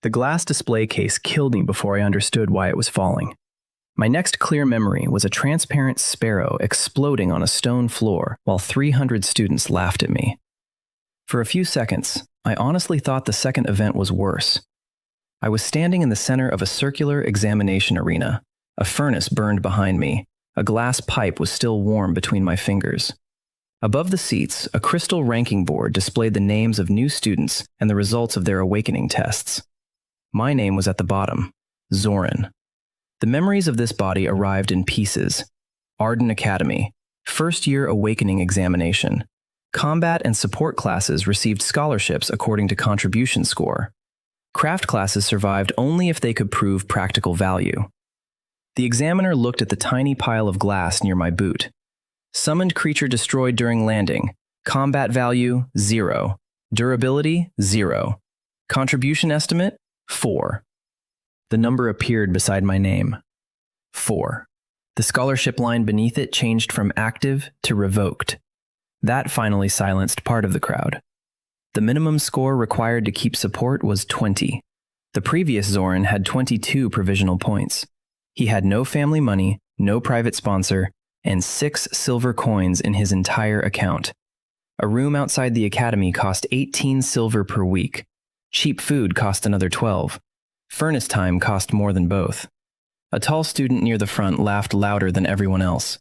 The glass display case killed me before I understood why it was falling. My next clear memory was a transparent sparrow exploding on a stone floor while 300 students laughed at me. For a few seconds, I honestly thought the second event was worse. I was standing in the center of a circular examination arena. A furnace burned behind me. A glass pipe was still warm between my fingers. Above the seats, a crystal ranking board displayed the names of new students and the results of their awakening tests. My name was at the bottom, Zoran. The memories of this body arrived in pieces. Arden Academy, first-year awakening examination. Combat and support classes received scholarships according to contribution score. Craft classes survived only if they could prove practical value. The examiner looked at the tiny pile of glass near my boot. Summoned creature destroyed during landing. Combat value, 0. Durability, 0. Contribution estimate, 4. The number appeared beside my name. 4. The scholarship line beneath it changed from active to revoked. That finally silenced part of the crowd. The minimum score required to keep support was 20. The previous Zoran had 22 provisional points. He had no family money, no private sponsor, and 6 silver coins in his entire account. A room outside the academy cost 18 silver per week. Cheap food cost another 12. Furnace time cost more than both. A tall student near the front laughed louder than everyone else.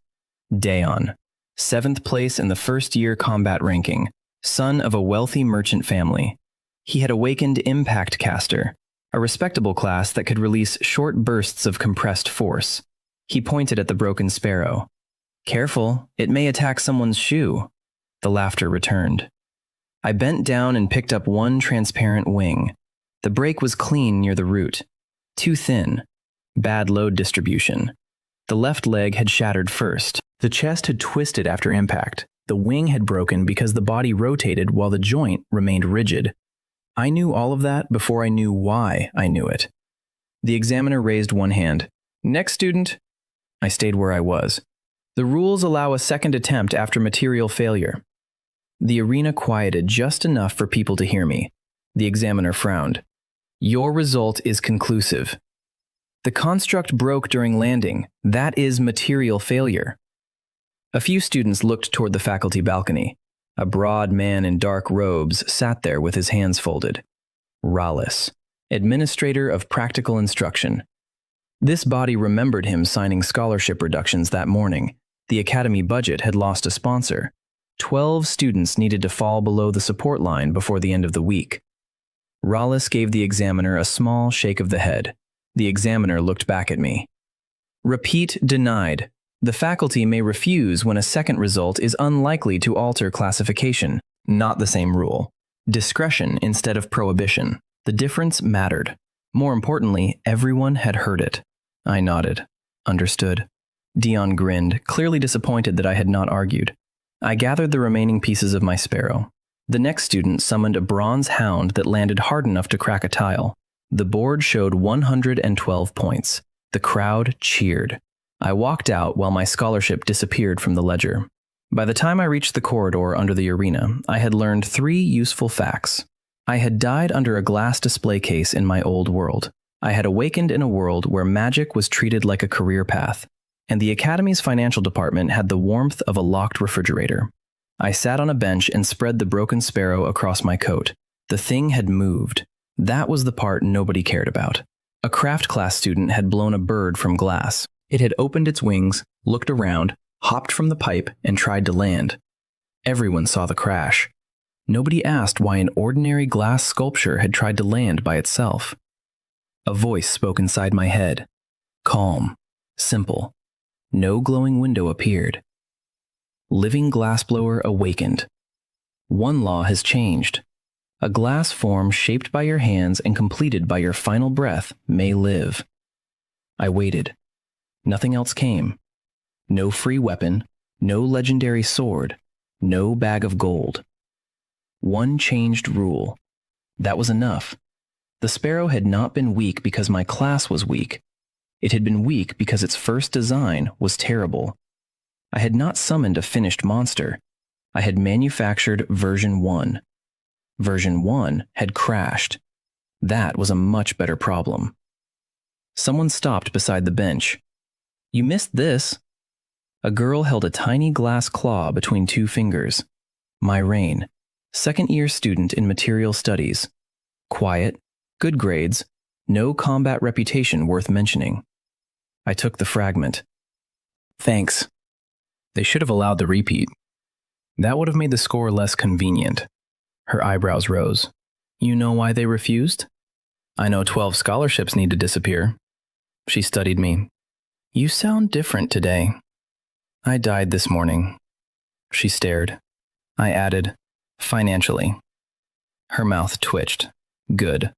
Daeon, 7th place in the first-year combat ranking, son of a wealthy merchant family. He had awakened Impact Caster, a respectable class that could release short bursts of compressed force. He pointed at the broken sparrow. Careful, it may attack someone's shoe. The laughter returned. I bent down and picked up one transparent wing. The break was clean near the root. Too thin. Bad load distribution. The left leg had shattered first. The chest had twisted after impact. The wing had broken because the body rotated while the joint remained rigid. I knew all of that before I knew why I knew it. The examiner raised one hand. Next student. I stayed where I was. The rules allow a second attempt after material failure. The arena quieted just enough for people to hear me. The examiner frowned. Your result is conclusive. The construct broke during landing. That is material failure. A few students looked toward the faculty balcony. A broad man in dark robes sat there with his hands folded. Rallis, administrator of practical instruction. This body remembered him signing scholarship reductions that morning. The academy budget had lost a sponsor. 12 students needed to fall below the support line before the end of the week. Rallis gave the examiner a small shake of the head. The examiner looked back at me. Repeat denied. The faculty may refuse when a second result is unlikely to alter classification. Not the same rule. Discretion instead of prohibition. The difference mattered. More importantly, everyone had heard it. I nodded. Understood. Dion grinned, clearly disappointed that I had not argued. I gathered the remaining pieces of my sparrow. The next student summoned a bronze hound that landed hard enough to crack a tile. The board showed 112 points. The crowd cheered. I walked out while my scholarship disappeared from the ledger. By the time I reached the corridor under the arena, I had learned 3 useful facts. I had died under a glass display case in my old world. I had awakened in a world where magic was treated like a career path. And the Academy's financial department had the warmth of a locked refrigerator. I sat on a bench and spread the broken sparrow across my coat. The thing had moved. That was the part nobody cared about. A craft class student had blown a bird from glass. It had opened its wings, looked around, hopped from the pipe, and tried to land. Everyone saw the crash. Nobody asked why an ordinary glass sculpture had tried to land by itself. A voice spoke inside my head. Calm. Simple. No glowing window appeared. Living glassblower awakened. One law has changed. A glass form shaped by your hands and completed by your final breath may live. I waited. Nothing else came. No free weapon, no legendary sword, no bag of gold. One changed rule. That was enough. The sparrow had not been weak because my class was weak. It had been weak because its first design was terrible. I had not summoned a finished monster. I had manufactured version 1. Version 1 had crashed. That was a much better problem. Someone stopped beside the bench. "You missed this." A girl held a tiny glass claw between two fingers. Rain, second-year student in material studies. Quiet, good grades, no combat reputation worth mentioning. I took the fragment. "Thanks." They should have allowed the repeat. That would have made the score less convenient. Her eyebrows rose. "You know why they refused?" "I know 12 scholarships need to disappear." She studied me. "You sound different today." "I died this morning." She stared. I added, "Financially." Her mouth twitched. Good.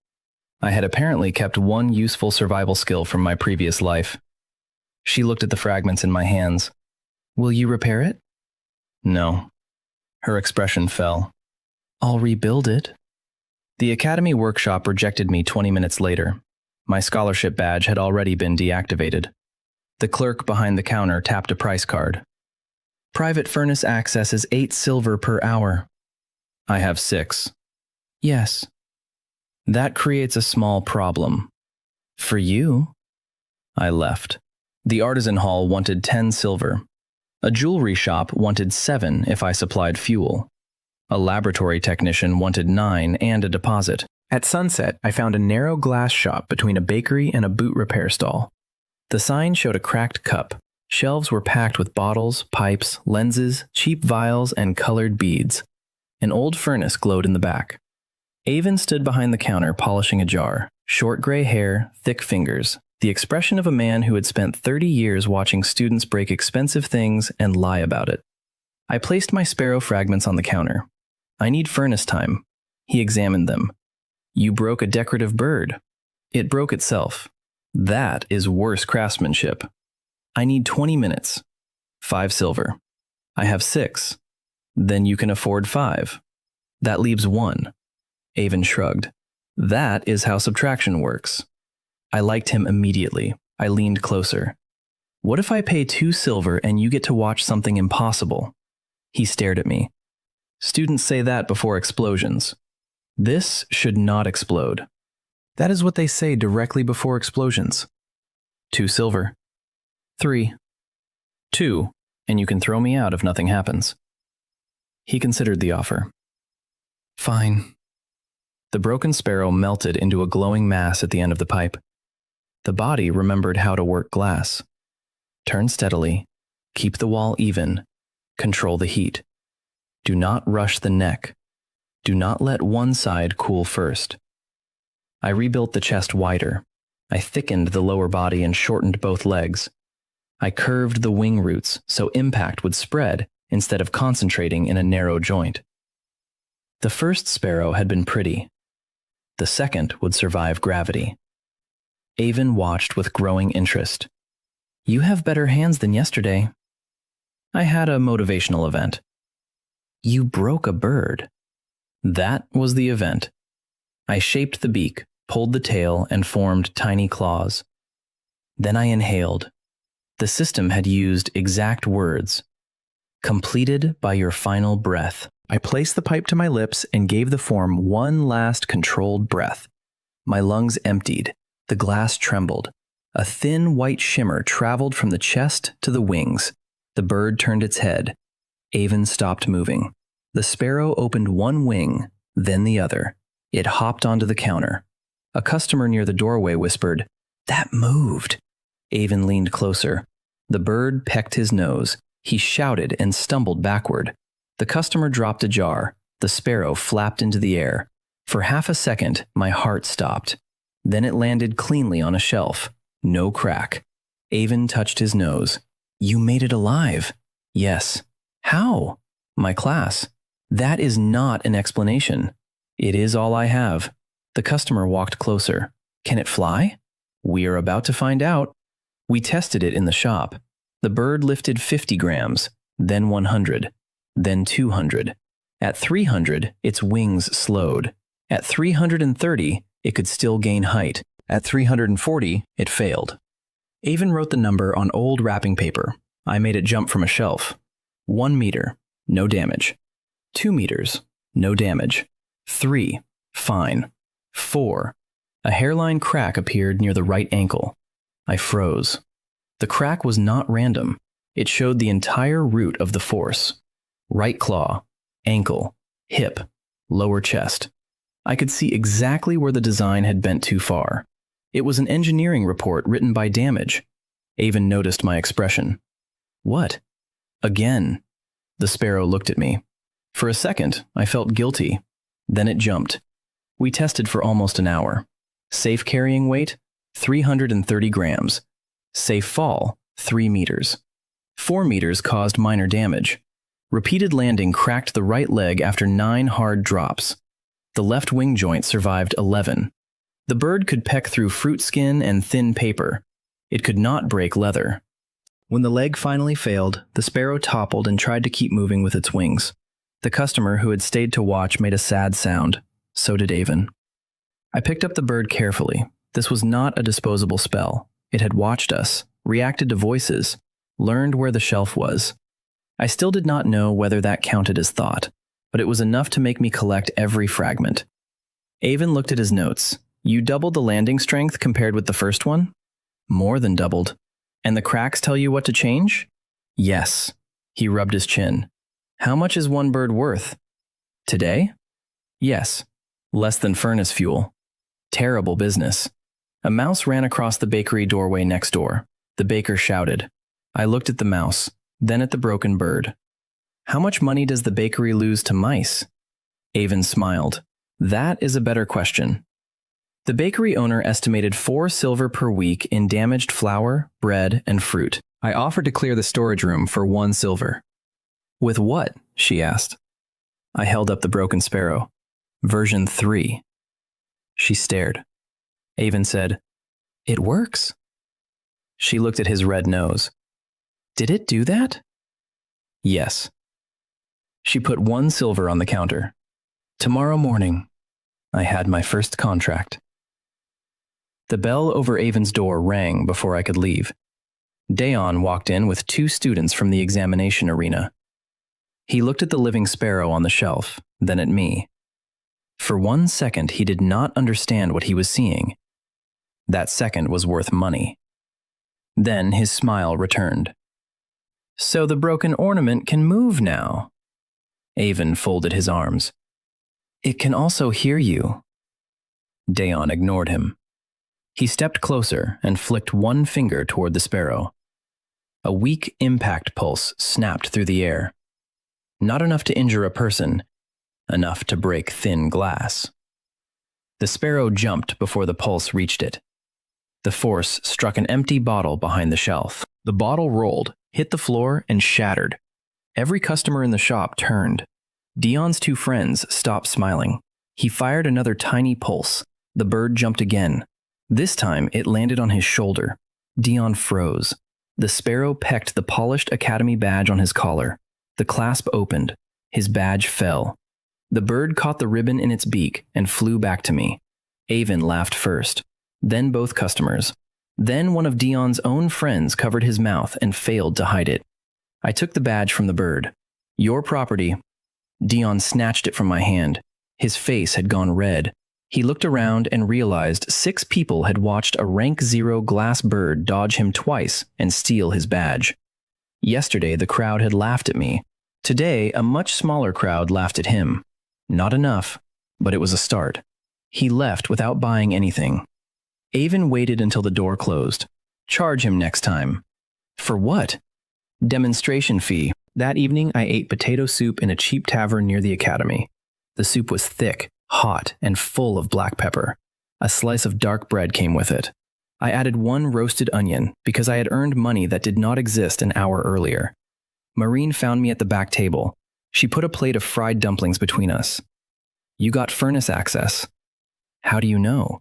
I had apparently kept one useful survival skill from my previous life. She looked at the fragments in my hands. "Will you repair it?" "No." Her expression fell. "I'll rebuild it." The academy workshop rejected me 20 minutes later. My scholarship badge had already been deactivated. The clerk behind the counter tapped a price card. "Private furnace access is 8 silver per hour." "I have 6. "Yes." "That creates a small problem." "For you." I left. The artisan hall wanted 10 silver. A jewelry shop wanted 7 if I supplied fuel. A laboratory technician wanted 9 and a deposit. At sunset, I found a narrow glass shop between a bakery and a boot repair stall. The sign showed a cracked cup. Shelves were packed with bottles, pipes, lenses, cheap vials, and colored beads. An old furnace glowed in the back. Avon stood behind the counter polishing a jar. Short gray hair, thick fingers. The expression of a man who had spent 30 years watching students break expensive things and lie about it. I placed my sparrow fragments on the counter. "I need furnace time." He examined them. "You broke a decorative bird." "It broke itself." "That is worse craftsmanship." "I need 20 minutes." 5 silver. "I have 6. "Then you can afford 5. "That leaves 1. Avon shrugged. "That is how subtraction works." I liked him immediately. I leaned closer. "What if I pay 2 silver and you get to watch something impossible?" He stared at me. "Students say that before explosions." "This should not explode." "That is what they say directly before explosions." 2 silver. 3. 2, and you can throw me out if nothing happens. He considered the offer. "Fine." The broken sparrow melted into a glowing mass at the end of the pipe. The body remembered how to work glass. Turn steadily, keep the wall even, control the heat. Do not rush the neck. Do not let one side cool first. I rebuilt the chest wider. I thickened the lower body and shortened both legs. I curved the wing roots so impact would spread instead of concentrating in a narrow joint. The first sparrow had been pretty. The second would survive gravity. Avon watched with growing interest. "You have better hands than yesterday." "I had a motivational event." "You broke a bird." That was the event. I shaped the beak, pulled the tail, and formed tiny claws. Then I inhaled. The system had used exact words. "Completed by your final breath." I placed the pipe to my lips and gave the form one last controlled breath. My lungs emptied. The glass trembled. A thin white shimmer traveled from the chest to the wings. The bird turned its head. Avon stopped moving. The sparrow opened one wing, then the other. It hopped onto the counter. A customer near the doorway whispered, "That moved." Avon leaned closer. The bird pecked his nose. He shouted and stumbled backward. The customer dropped a jar. The sparrow flapped into the air. For half a second, my heart stopped. Then it landed cleanly on a shelf. No crack. Avon touched his nose. "You made it alive." "Yes." "How?" "My class." "That is not an explanation." "It is all I have." The customer walked closer. "Can it fly?" "We are about to find out." We tested it in the shop. The bird lifted 50 grams, then 100, then 200. At 300, its wings slowed. At 330, it could still gain height. At 340, it failed. Avon wrote the number on old wrapping paper. I made it jump from a shelf. 1 meter, no damage. 2 meters, no damage. 3, fine. 4, A hairline crack appeared near the right ankle. I froze. The crack was not random. It showed the entire root of the force. Right claw, ankle, hip, lower chest. I could see exactly where the design had bent too far. It was an engineering report written by Damage. Avon noticed my expression. What? Again. The sparrow looked at me. For a second, I felt guilty. Then it jumped. We tested for almost an hour. Safe carrying weight, 330 grams. Safe fall, 3 meters. 4 meters caused minor damage. Repeated landing cracked the right leg after 9 hard drops. The left wing joint survived 11. The bird could peck through fruit skin and thin paper. It could not break leather. When the leg finally failed, the sparrow toppled and tried to keep moving with its wings. The customer who had stayed to watch made a sad sound. So did Avon. I picked up the bird carefully. This was not a disposable spell. It had watched us, reacted to voices, learned where the shelf was. I still did not know whether that counted as thought, but it was enough to make me collect every fragment. Avon looked at his notes. You doubled the landing strength compared with the first one? More than doubled. And the cracks tell you what to change? Yes. He rubbed his chin. How much is one bird worth? Today? Yes. Less than furnace fuel. Terrible business. A mouse ran across the bakery doorway next door. The baker shouted. I looked at the mouse, then at the broken bird. How much money does the bakery lose to mice? Avon smiled. That is a better question. The bakery owner estimated 4 silver per week in damaged flour, bread, and fruit. I offered to clear the storage room for 1 silver. With what? She asked. I held up the broken sparrow. Version 3. She stared. Avon said, It works. She looked at his red nose. Did it do that? Yes. She put 1 silver on the counter. Tomorrow morning, I had my first contract. The bell over Avon's door rang before I could leave. Dayon walked in with 2 students from the examination arena. He looked at the living sparrow on the shelf, then at me. For 1 second, he did not understand what he was seeing. That second was worth money. Then his smile returned. So the broken ornament can move now. Avon folded his arms. It can also hear you. Dayon ignored him. He stepped closer and flicked 1 finger toward the sparrow. A weak impact pulse snapped through the air. Not enough to injure a person, enough to break thin glass. The sparrow jumped before the pulse reached it. The force struck an empty bottle behind the shelf. The bottle rolled, hit the floor, and shattered. Every customer in the shop turned. Dion's 2 friends stopped smiling. He fired another tiny pulse. The bird jumped again. This time, it landed on his shoulder. Dion froze. The sparrow pecked the polished academy badge on his collar. The clasp opened. His badge fell. The bird caught the ribbon in its beak and flew back to me. Avon laughed first. Then both customers. Then one of Dion's own friends covered his mouth and failed to hide it. I took the badge from the bird. Your property. Dion snatched it from my hand. His face had gone red. He looked around and realized 6 people had watched a rank 0 glass bird dodge him twice and steal his badge. Yesterday, the crowd had laughed at me. Today, a much smaller crowd laughed at him. Not enough, but it was a start. He left without buying anything. Avon waited until the door closed. Charge him next time. For what? Demonstration fee. That evening, I ate potato soup in a cheap tavern near the academy. The soup was thick, hot, and full of black pepper. A slice of dark bread came with it. I added 1 roasted onion because I had earned money that did not exist an hour earlier. Maureen found me at the back table. She put a plate of fried dumplings between us. You got furnace access. How do you know?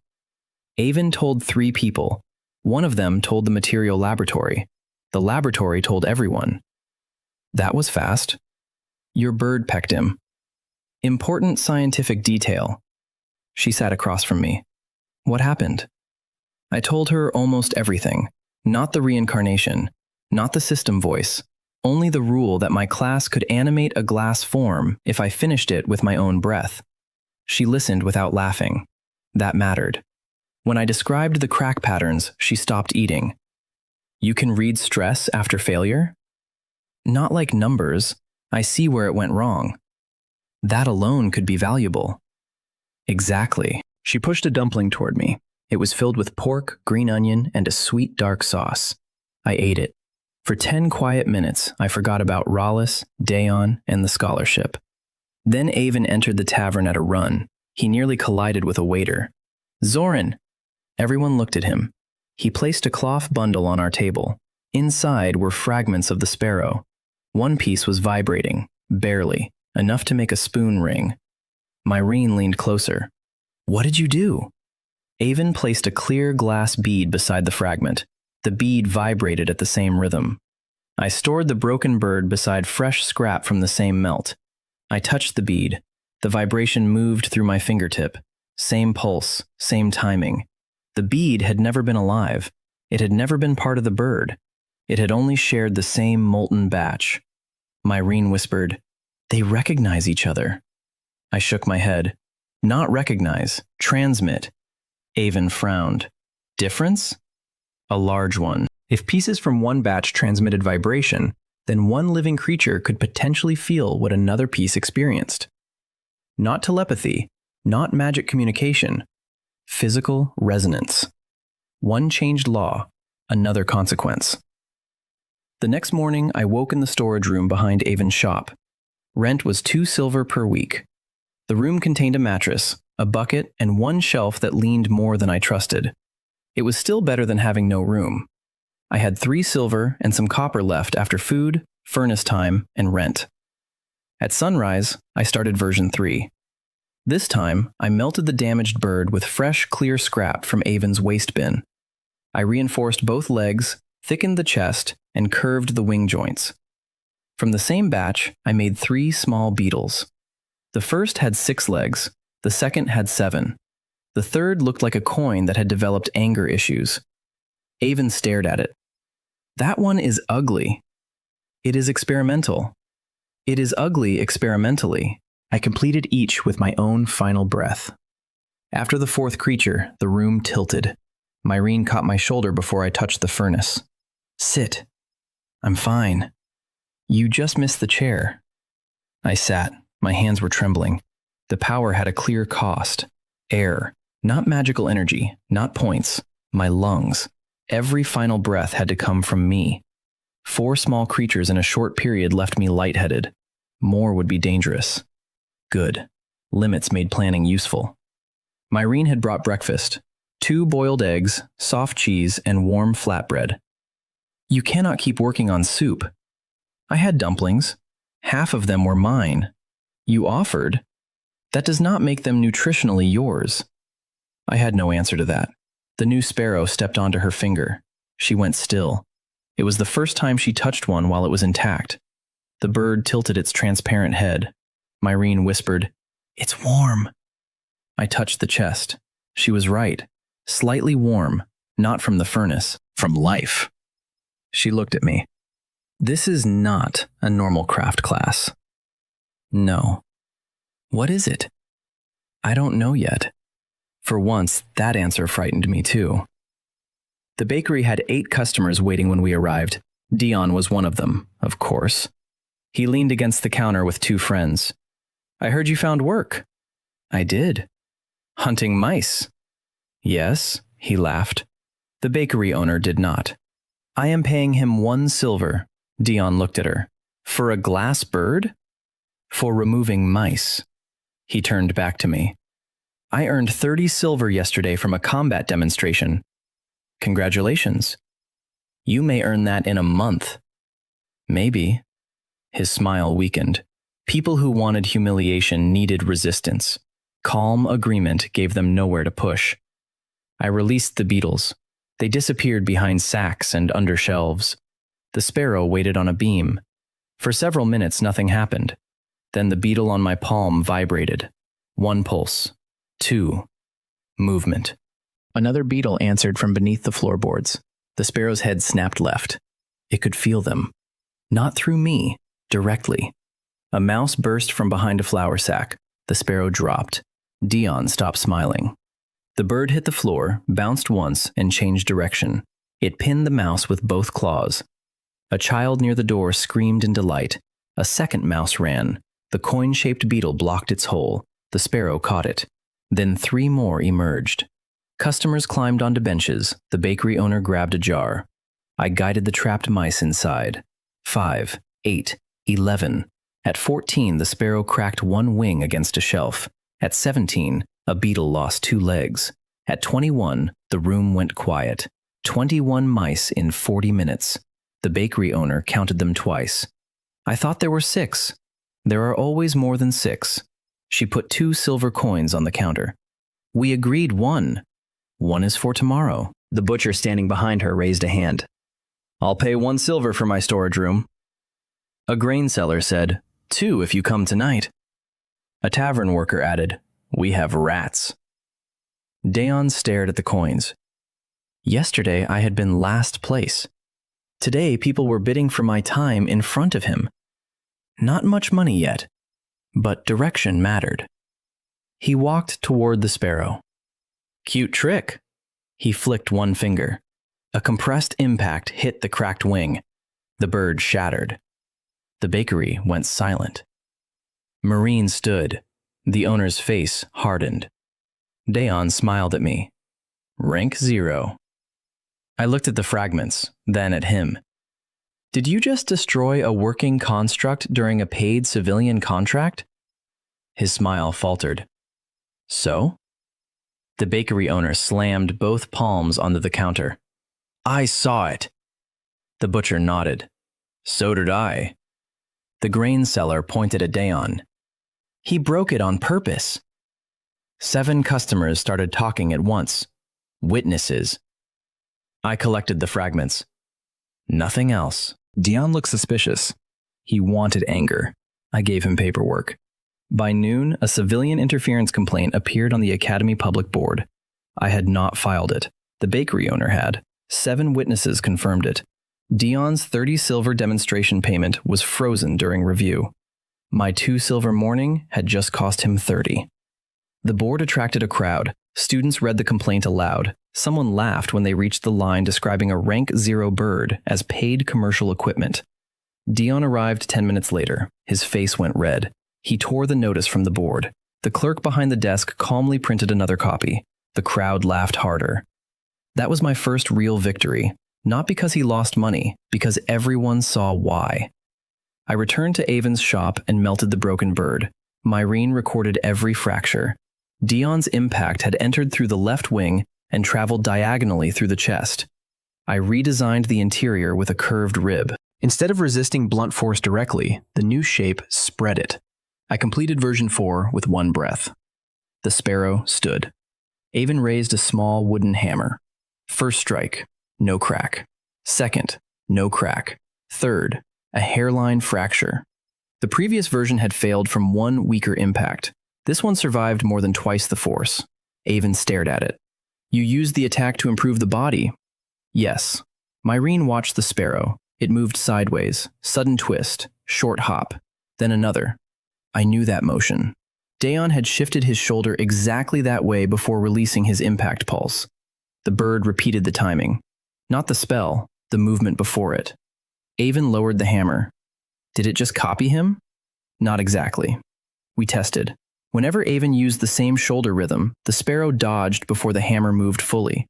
Avon told 3 people. One of them told the material laboratory. The laboratory told everyone. That was fast. Your bird pecked him. Important scientific detail. She sat across from me. What happened? I told her almost everything. Not the reincarnation. Not the system voice. Only the rule that my class could animate a glass form if I finished it with my own breath. She listened without laughing. That mattered. When I described the crack patterns, she stopped eating. You can read stress after failure? Not like numbers. I see where it went wrong. That alone could be valuable. Exactly. She pushed a dumpling toward me. It was filled with pork, green onion, and a sweet dark sauce. I ate it. For 10 quiet minutes, I forgot about Rallis, Dayon, and the scholarship. Then Avon entered the tavern at a run. He nearly collided with a waiter. Zoran! Everyone looked at him. He placed a cloth bundle on our table. Inside were fragments of the sparrow. One piece was vibrating, barely, enough to make a spoon ring. Myrene leaned closer. What did you do? Avon placed a clear glass bead beside the fragment. The bead vibrated at the same rhythm. I stored the broken bird beside fresh scrap from the same melt. I touched the bead. The vibration moved through my fingertip. Same pulse, same timing. The bead had never been alive. It had never been part of the bird. It had only shared the same molten batch. Myrene whispered, "They recognize each other." I shook my head. Not recognize, transmit. Avon frowned. Difference? A large one. If pieces from one batch transmitted vibration, then one living creature could potentially feel what another piece experienced. Not telepathy, not magic communication. Physical resonance. One changed law, another consequence. The next morning, I woke in the storage room behind Avon's shop. Rent was 2 silver per week. The room contained a mattress, a bucket, and one shelf that leaned more than I trusted. It was still better than having no room. I had 3 silver and some copper left after food, furnace time, and rent. At sunrise, I started version 3. This time, I melted the damaged bird with fresh, clear scrap from Avon's waste bin. I reinforced both legs, thickened the chest, and curved the wing joints. From the same batch, I made 3 small beetles. The first had 6 legs, the second had 7. The third looked like a coin that had developed anger issues. Avon stared at it. That one is ugly. It is experimental. It is ugly experimentally. I completed each with my own final breath. After the 4th creature, the room tilted. Myrene caught my shoulder before I touched the furnace. Sit. I'm fine. You just missed the chair. I sat. My hands were trembling. The power had a clear cost. Air. Not magical energy. Not points. My lungs. Every final breath had to come from me. 4 small creatures in a short period left me lightheaded. More would be dangerous. Good. Limits made planning useful. Myrene had brought breakfast. 2 boiled eggs, soft cheese, and warm flatbread. You cannot keep working on soup. I had dumplings. Half of them were mine. You offered. That does not make them nutritionally yours. I had no answer to that. The new sparrow stepped onto her finger. She went still. It was the first time she touched one while it was intact. The bird tilted its transparent head. Myrene whispered, "It's warm." I touched the chest. She was right. Slightly warm, not from the furnace, from life. She looked at me. This is not a normal craft class. No. What is it? I don't know yet. For once, that answer frightened me too. The bakery had 8 customers waiting when we arrived. Dion was one of them, of course. He leaned against the counter with 2 friends. I heard you found work. I did. Hunting mice. Yes, he laughed. The bakery owner did not. I am paying him 1 silver. Dion looked at her. For a glass bird? For removing mice. He turned back to me. I earned 30 silver yesterday from a combat demonstration. Congratulations. You may earn that in a month. Maybe. His smile weakened. People who wanted humiliation needed resistance. Calm agreement gave them nowhere to push. I released the beetles. They disappeared behind sacks and under shelves. The sparrow waited on a beam. For several minutes, nothing happened. Then the beetle on my palm vibrated. 1 pulse. 2. Movement. Another beetle answered from beneath the floorboards. The sparrow's head snapped left. It could feel them. Not through me, directly. A mouse burst from behind a flour sack. The sparrow dropped. Dion stopped smiling. The bird hit the floor, bounced once, and changed direction. It pinned the mouse with both claws. A child near the door screamed in delight. A second mouse ran. The coin-shaped beetle blocked its hole. The sparrow caught it. Then 3 more emerged. Customers climbed onto benches. The bakery owner grabbed a jar. I guided the trapped mice inside. 5, 8, 11. At 14, the sparrow cracked 1 wing against a shelf. At 17, a beetle lost 2 legs. At 21, the room went quiet. 21 mice in 40 minutes. The bakery owner counted them twice. I thought there were 6. There are always more than 6. She put 2 silver coins on the counter. We agreed 1. 1 is for tomorrow. The butcher standing behind her raised a hand. I'll pay 1 silver for my storage room. A grain seller said, 2 if you come tonight. A tavern worker added, we have rats. Daeon stared at the coins. Yesterday I had been last place. Today people were bidding for my time in front of him. Not much money yet, but direction mattered. He walked toward the sparrow. Cute trick. He flicked 1 finger. A compressed impact hit the cracked wing. The bird shattered. The bakery went silent. Marine stood. The owner's face hardened. Daeon smiled at me. Rank 0. I looked at the fragments, then at him. Did you just destroy a working construct during a paid civilian contract? His smile faltered. So? The bakery owner slammed both palms onto the counter. I saw it. The butcher nodded. So did I. The grain seller pointed at Daeon. He broke it on purpose. 7 customers started talking at once. Witnesses. I collected the fragments. Nothing else. Daeon looked suspicious. He wanted anger. I gave him paperwork. By noon, a civilian interference complaint appeared on the Academy Public Board. I had not filed it. The bakery owner had. 7 witnesses confirmed it. Daeon's 30 silver demonstration payment was frozen during review. My 2 silver morning had just cost him 30. The board attracted a crowd. Students read the complaint aloud. Someone laughed when they reached the line describing a rank 0 bird as paid commercial equipment. Daeon arrived 10 minutes later. His face went red. He tore the notice from the board. The clerk behind the desk calmly printed another copy. The crowd laughed harder. That was my first real victory. Not because he lost money, because everyone saw why. I returned to Avon's shop and melted the broken bird. Myrene recorded every fracture. Daeon's impact had entered through the left wing and traveled diagonally through the chest. I redesigned the interior with a curved rib. Instead of resisting blunt force directly, the new shape spread it. I completed version 4 with 1 breath. The sparrow stood. Avon raised a small wooden hammer. First strike, no crack. Second, no crack. Third, a hairline fracture. The previous version had failed from 1 weaker impact. This one survived more than twice the force. Avon stared at it. You used the attack to improve the body? Yes. Myrene watched the sparrow. It moved sideways, sudden twist, short hop, then another. I knew that motion. Daeon had shifted his shoulder exactly that way before releasing his impact pulse. The bird repeated the timing. Not the spell, the movement before it. Avon lowered the hammer. Did it just copy him? Not exactly. We tested. Whenever Avon used the same shoulder rhythm, the sparrow dodged before the hammer moved fully.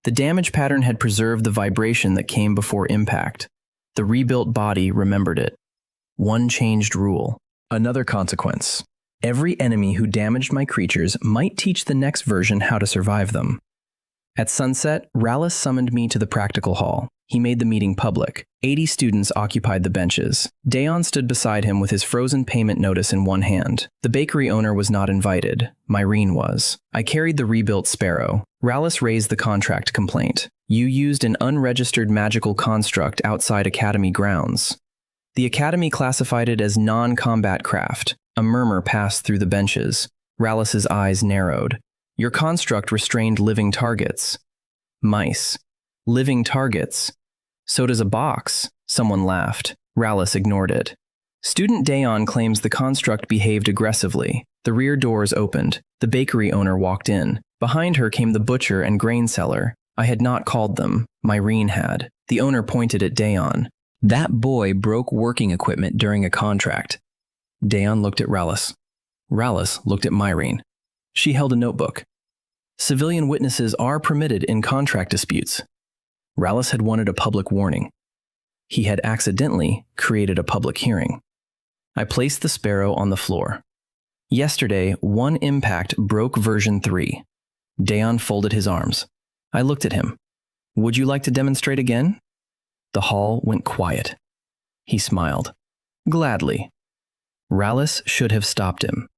The damage pattern had preserved the vibration that came before impact. The rebuilt body remembered it. 1 changed rule. Another consequence. Every enemy who damaged my creatures might teach the next version how to survive them. At sunset, Rallis summoned me to the practical hall. He made the meeting public. 80 students occupied the benches. Daeon stood beside him with his frozen payment notice in one hand. The bakery owner was not invited. Myrene was. I carried the rebuilt sparrow. Rallis raised the contract complaint. You used an unregistered magical construct outside Academy grounds. The Academy classified it as non-combat craft. A murmur passed through the benches. Rallis's eyes narrowed. Your construct restrained living targets. Mice. Living targets. So does a box. Someone laughed. Rallis ignored it. Student Daeon claims the construct behaved aggressively. The rear doors opened. The bakery owner walked in. Behind her came the butcher and grain seller. I had not called them. Myrene had. The owner pointed at Dayon. That boy broke working equipment during a contract. Dayon looked at Rallis. Rallis looked at Myrene. She held a notebook. Civilian witnesses are permitted in contract disputes. Rallis had wanted a public warning. He had accidentally created a public hearing. I placed the sparrow on the floor. Yesterday, one impact broke version 3. Dayon folded his arms. I looked at him. Would you like to demonstrate again? The hall went quiet. He smiled. Gladly. Rallis should have stopped him.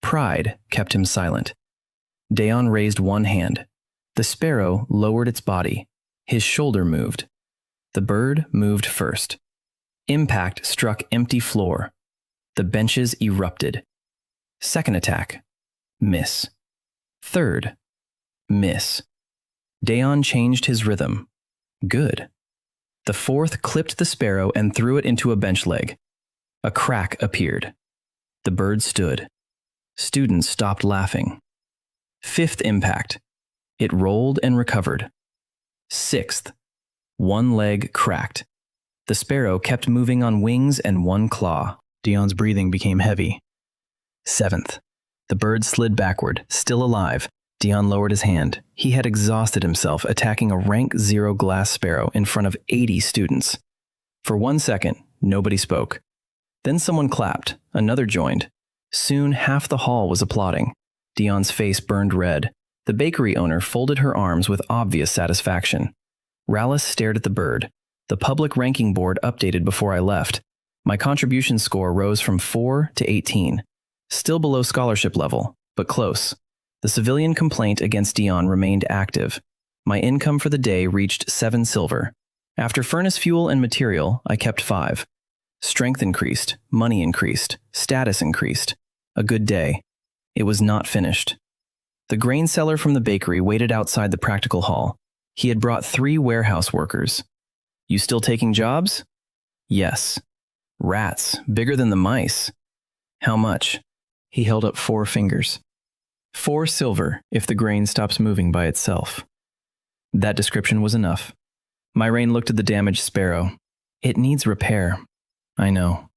Pride kept him silent. Dayon raised one hand. The sparrow lowered its body. His shoulder moved. The bird moved first. Impact struck empty floor. The benches erupted. Second attack. Miss. Third. Miss. Dayon changed his rhythm. Good. The fourth clipped the sparrow and threw it into a bench leg. A crack appeared. The bird stood. Students stopped laughing. Fifth impact. It rolled and recovered. Sixth. One leg cracked. The sparrow kept moving on wings and one claw. Dion's breathing became heavy. Seventh. The bird slid backward, still alive. Dion lowered his hand. He had exhausted himself attacking a rank 0 glass sparrow in front of 80 students. For 1 second, nobody spoke. Then someone clapped. Another joined. Soon half the hall was applauding. Dion's face burned red. The bakery owner folded her arms with obvious satisfaction. Rallis stared at the bird. The public ranking board updated before I left. My contribution score rose from 4 to 18. Still below scholarship level, but close. The civilian complaint against Dion remained active. My income for the day reached 7 silver. After furnace fuel and material, I kept 5. Strength increased, money increased, status increased. A good day. It was not finished. The grain seller from the bakery waited outside the practical hall. He had brought 3 warehouse workers. You still taking jobs? Yes. Rats, bigger than the mice. How much? He held up 4 fingers. 4 silver if the grain stops moving by itself. That description was enough. Myrene looked at the damaged sparrow. It needs repair. I know.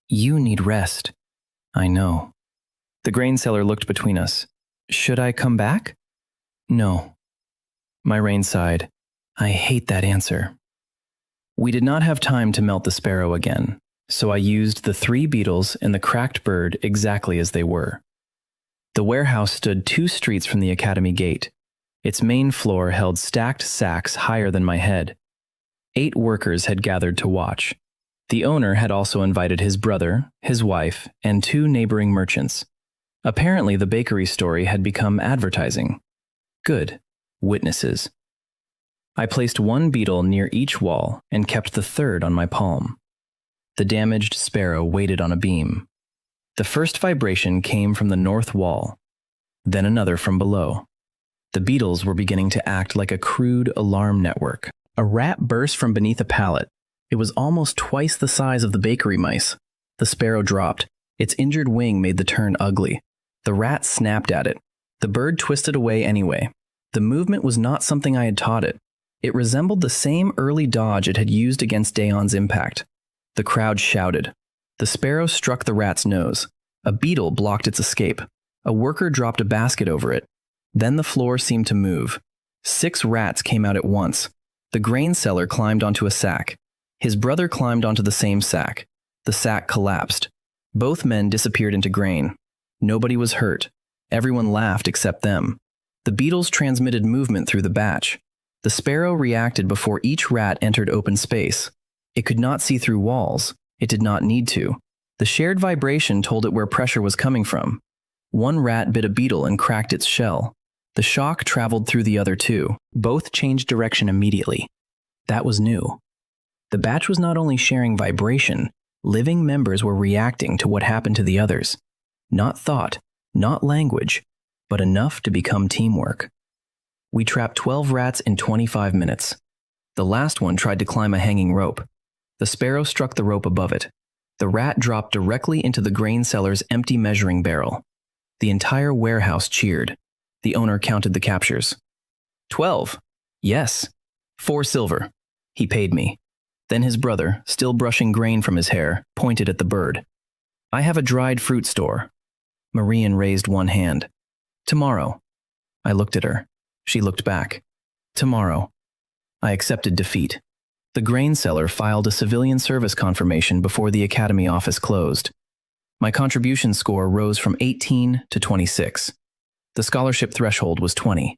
You need rest. I know. The grain seller looked between us. Should I come back? No. Myrene sighed. I hate that answer. We did not have time to melt the sparrow again, so I used the 3 beetles and the cracked bird exactly as they were. The warehouse stood 2 streets from the academy gate. Its main floor held stacked sacks higher than my head. 8 workers had gathered to watch. The owner had also invited his brother, his wife, and 2 neighboring merchants. Apparently, the bakery story had become advertising. Good. Witnesses. I placed 1 beetle near each wall and kept the 3rd on my palm. The damaged sparrow waited on a beam. The first vibration came from the north wall, then another from below. The beetles were beginning to act like a crude alarm network. A rat burst from beneath a pallet. It was almost twice the size of the bakery mice. The sparrow dropped. Its injured wing made the turn ugly. The rat snapped at it. The bird twisted away anyway. The movement was not something I had taught it. It resembled the same early dodge it had used against Dayon's impact. The crowd shouted. The sparrow struck the rat's nose. A beetle blocked its escape. A worker dropped a basket over it. Then the floor seemed to move. 6 rats came out at once. The grain seller climbed onto a sack. His brother climbed onto the same sack. The sack collapsed. Both men disappeared into grain. Nobody was hurt. Everyone laughed except them. The beetles transmitted movement through the batch. The sparrow reacted before each rat entered open space. It could not see through walls. It did not need to. The shared vibration told it where pressure was coming from. 1 rat bit a beetle and cracked its shell. The shock traveled through the other 2. Both changed direction immediately. That was new. The batch was not only sharing vibration, living members were reacting to what happened to the others. Not thought, not language, but enough to become teamwork. We trapped 12 rats in 25 minutes. The last one tried to climb a hanging rope. The sparrow struck the rope above it. The rat dropped directly into the grain seller's empty measuring barrel. The entire warehouse cheered. The owner counted the captures. 12. Yes. 4 silver. He paid me. Then his brother, still brushing grain from his hair, pointed at the bird. I have a dried fruit store. Marian raised one hand. Tomorrow. I looked at her. She looked back. Tomorrow. I accepted defeat. The grain seller filed a civilian service confirmation before the academy office closed. My contribution score rose from 18 to 26. The scholarship threshold was 20.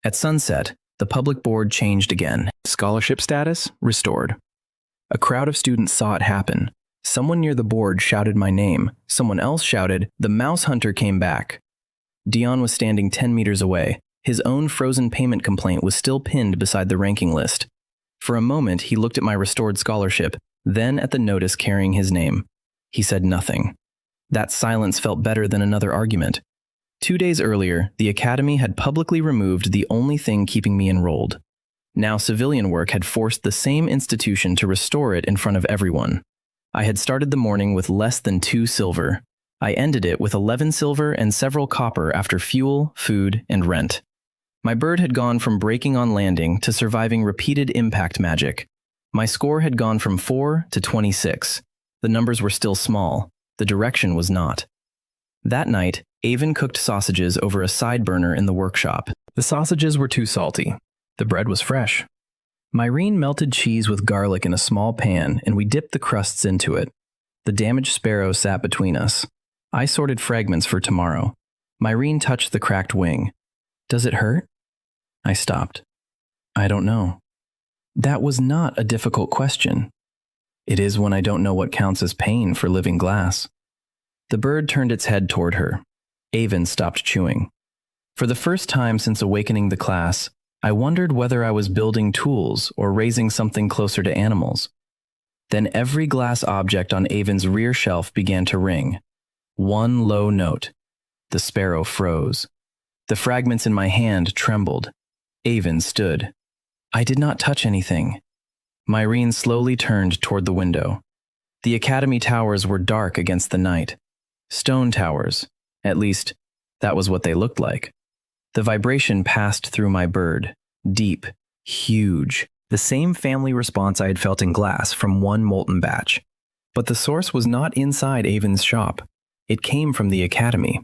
At sunset, the public board changed again. Scholarship status restored. A crowd of students saw it happen. Someone near the board shouted my name. Someone else shouted, "The mouse hunter came back." Dion was standing 10 meters away. His own frozen payment complaint was still pinned beside the ranking list. For a moment, he looked at my restored scholarship, then at the notice carrying his name. He said nothing. That silence felt better than another argument. 2 days earlier, the academy had publicly removed the only thing keeping me enrolled. Now civilian work had forced the same institution to restore it in front of everyone. I had started the morning with less than 2 silver. I ended it with 11 silver and several copper after fuel, food, and rent. My bird had gone from breaking on landing to surviving repeated impact magic. My score had gone from 4 to 26. The numbers were still small. The direction was not. That night, Avon cooked sausages over a side burner in the workshop. The sausages were too salty. The bread was fresh. Myrene melted cheese with garlic in a small pan, and we dipped the crusts into it. The damaged sparrow sat between us. I sorted fragments for tomorrow. Myrene touched the cracked wing. "Does it hurt?" I stopped. "I don't know." That was not a difficult question. It is when I don't know what counts as pain for living glass. The bird turned its head toward her. Avon stopped chewing. For the first time since awakening the class, I wondered whether I was building tools or raising something closer to animals. Then every glass object on Avon's rear shelf began to ring. One low note. The sparrow froze. The fragments in my hand trembled. Avon stood. I did not touch anything. Myrene slowly turned toward the window. The academy towers were dark against the night. Stone towers. At least, that was what they looked like. The vibration passed through my bird. Deep. Huge. The same family response I had felt in glass from one molten batch. But the source was not inside Avon's shop. It came from the academy.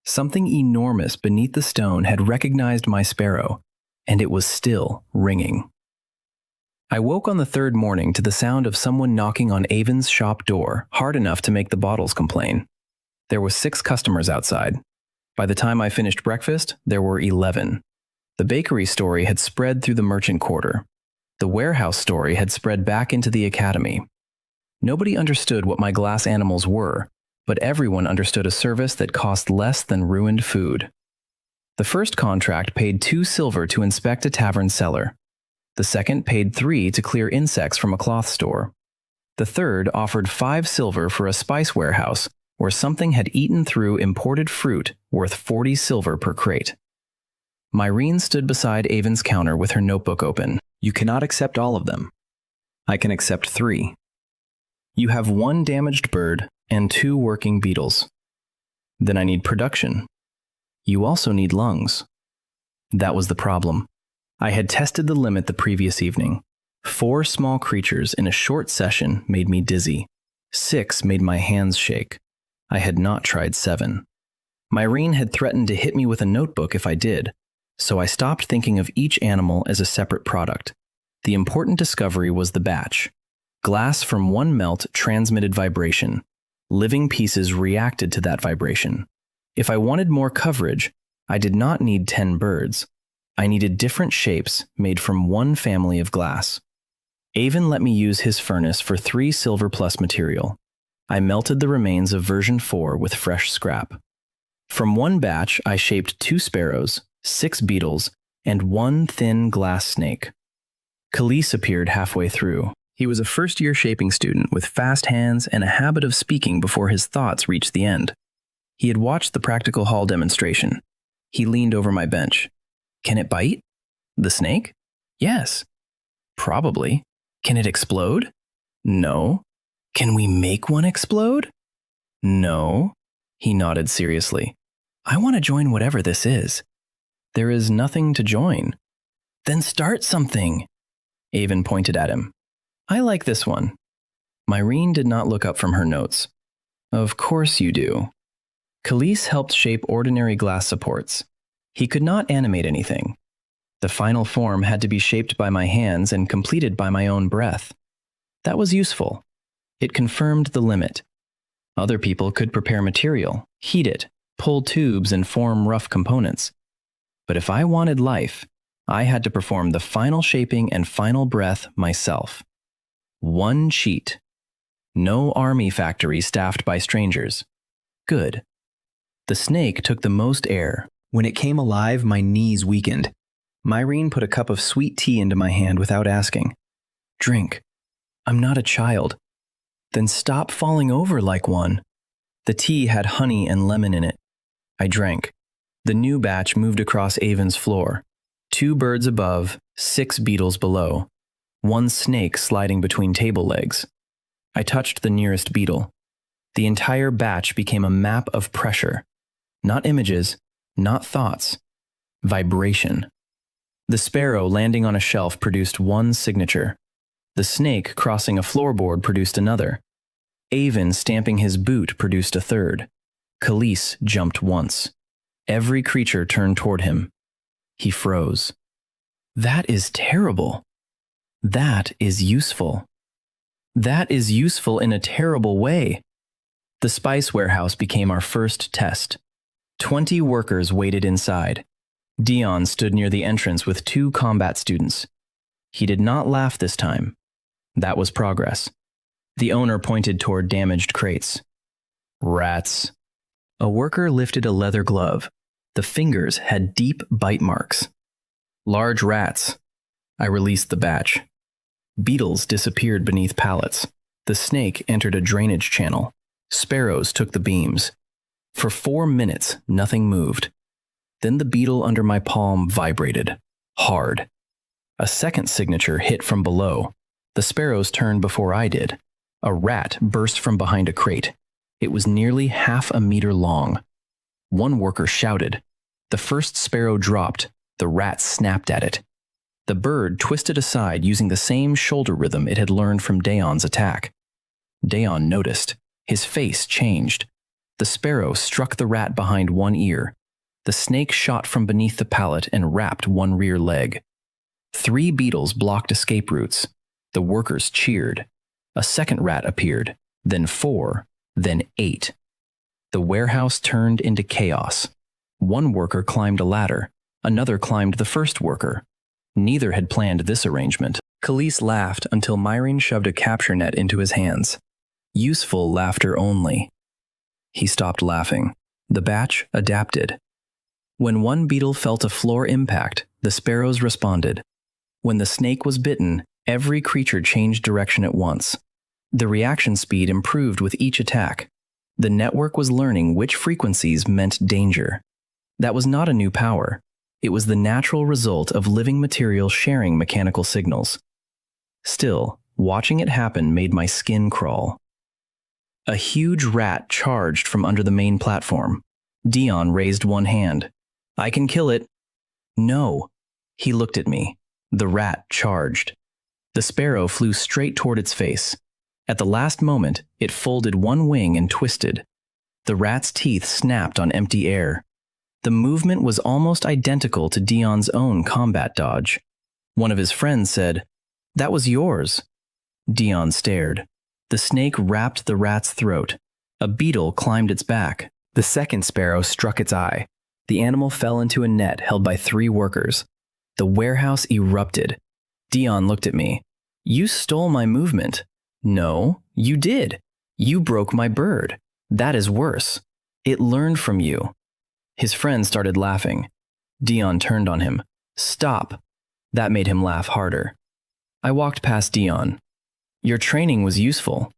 Something enormous beneath the stone had recognized my sparrow, and it was still ringing. I woke on the 3rd morning to the sound of someone knocking on Avon's shop door hard enough to make the bottles complain. There were 6 customers outside. By the time I finished breakfast, there were 11. The bakery story had spread through the merchant quarter. The warehouse story had spread back into the academy. Nobody understood what my glass animals were, but everyone understood a service that cost less than ruined food. The first contract paid 2 silver to inspect a tavern cellar. The second paid 3 to clear insects from a cloth store. The third offered 5 silver for a spice warehouse where something had eaten through imported fruit worth 40 silver per crate. Myrene stood beside Avon's counter with her notebook open. "You cannot accept all of them." "I can accept 3. "You have 1 damaged bird and 2 working beetles." "Then I need production." "You also need lungs." That was the problem. I had tested the limit the previous evening. 4 small creatures in a short session made me dizzy. 6 made my hands shake. I had not tried 7. Myrene had threatened to hit me with a notebook if I did, so I stopped thinking of each animal as a separate product. The important discovery was the batch. Glass from one melt transmitted vibration. Living pieces reacted to that vibration. If I wanted more coverage, I did not need 10 birds. I needed different shapes made from one family of glass. Avon let me use his furnace for 3 silver plus material. I melted the remains of version 4 with fresh scrap. From one batch, I shaped 2 sparrows, 6 beetles, and 1 thin glass snake. Khalees appeared halfway through. He was a first-year shaping student with fast hands and a habit of speaking before his thoughts reached the end. He had watched the practical hall demonstration. He leaned over my bench. "Can it bite? The snake?" "Yes." "Probably." "Can it explode?" "No." "Can we make one explode?" "No." He nodded seriously. I want to join whatever this is. There is nothing to join. Then start something. Avon pointed at him. I like this one. Myrene did not look up from her notes. Of course you do. Khalees helped shape ordinary glass supports. He could not animate anything. The final form had to be shaped by my hands and completed by my own breath. That was useful. It confirmed the limit. Other people could prepare material, heat it, pull tubes, and form rough components. But if I wanted life, I had to perform the final shaping and final breath myself. One cheat. No army factory staffed by strangers. Good. The snake took the most air. When it came alive, my knees weakened. Myrene put a cup of sweet tea into my hand without asking. Drink. I'm not a child. Then stop falling over like one. The tea had honey and lemon in it. I drank. The new batch moved across Avon's floor. 2 birds above, 6 beetles below. 1 snake sliding between table legs. I touched the nearest beetle. The entire batch became a map of pressure. Not images, not thoughts. Vibration. The sparrow landing on a shelf produced 1 signature. The snake crossing a floorboard produced another. Avon stamping his boot produced a 3rd. Khalees jumped once. Every creature turned toward him. He froze. That is terrible. That is useful. That is useful in a terrible way. The spice warehouse became our first test. 20 workers waited inside. Dion stood near the entrance with 2 combat students. He did not laugh this time. That was progress. The owner pointed toward damaged crates. Rats. A worker lifted a leather glove. The fingers had deep bite marks. Large rats. I released the batch. Beetles disappeared beneath pallets. The snake entered a drainage channel. Sparrows took the beams. For 4 minutes, nothing moved. Then the beetle under my palm vibrated. Hard. A second signature hit from below. The sparrows turned before I did. A rat burst from behind a crate. It was nearly half a meter long. One worker shouted. The first sparrow dropped. The rat snapped at it. The bird twisted aside using the same shoulder rhythm it had learned from Daon's attack. Daon noticed. His face changed. The sparrow struck the rat behind one ear. The snake shot from beneath the pallet and wrapped one rear leg. 3 beetles blocked escape routes. The workers cheered. A second rat appeared, then 4, then 8. The warehouse turned into chaos. One worker climbed a ladder. Another climbed the first worker. Neither had planned this arrangement. Khalees laughed until Myrene shoved a capture net into his hands. Useful laughter only. He stopped laughing. The batch adapted. When one beetle felt a floor impact, the sparrows responded. When the snake was bitten, every creature changed direction at once. The reaction speed improved with each attack. The network was learning which frequencies meant danger. That was not a new power. It was the natural result of living material sharing mechanical signals. Still, watching it happen made my skin crawl. A huge rat charged from under the main platform. Dion raised one hand. I can kill it. No. He looked at me. The rat charged. The sparrow flew straight toward its face. At the last moment, it folded one wing and twisted. The rat's teeth snapped on empty air. The movement was almost identical to Dion's own combat dodge. One of his friends said, "That was yours." Dion stared. The snake wrapped the rat's throat. A beetle climbed its back. The second sparrow struck its eye. The animal fell into a net held by 3 workers. The warehouse erupted. Dion looked at me. You stole my movement. No, you did. You broke my bird. That is worse. It learned from you. His friend started laughing. Dion turned on him. Stop. That made him laugh harder. I walked past Dion. Your training was useful.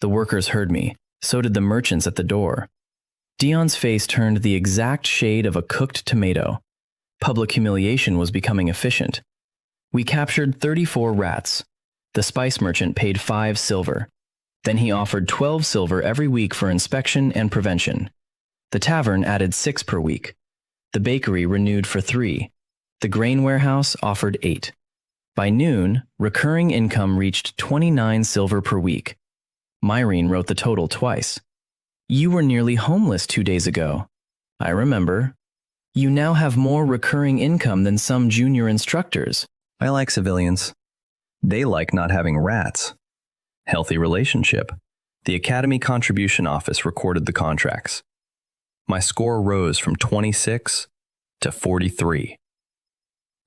The workers heard me. So did the merchants at the door. Dion's face turned the exact shade of a cooked tomato. Public humiliation was becoming efficient. We captured 34 rats. The spice merchant paid 5 silver. Then he offered 12 silver every week for inspection and prevention. The tavern added 6 per week. The bakery renewed for 3. The grain warehouse offered 8. By noon, recurring income reached 29 silver per week. Myrene wrote the total twice. You were nearly homeless 2 days ago. I remember. You now have more recurring income than some junior instructors. I like civilians. They like not having rats. Healthy relationship. The Academy Contribution Office recorded the contracts. My score rose from 26 to 43.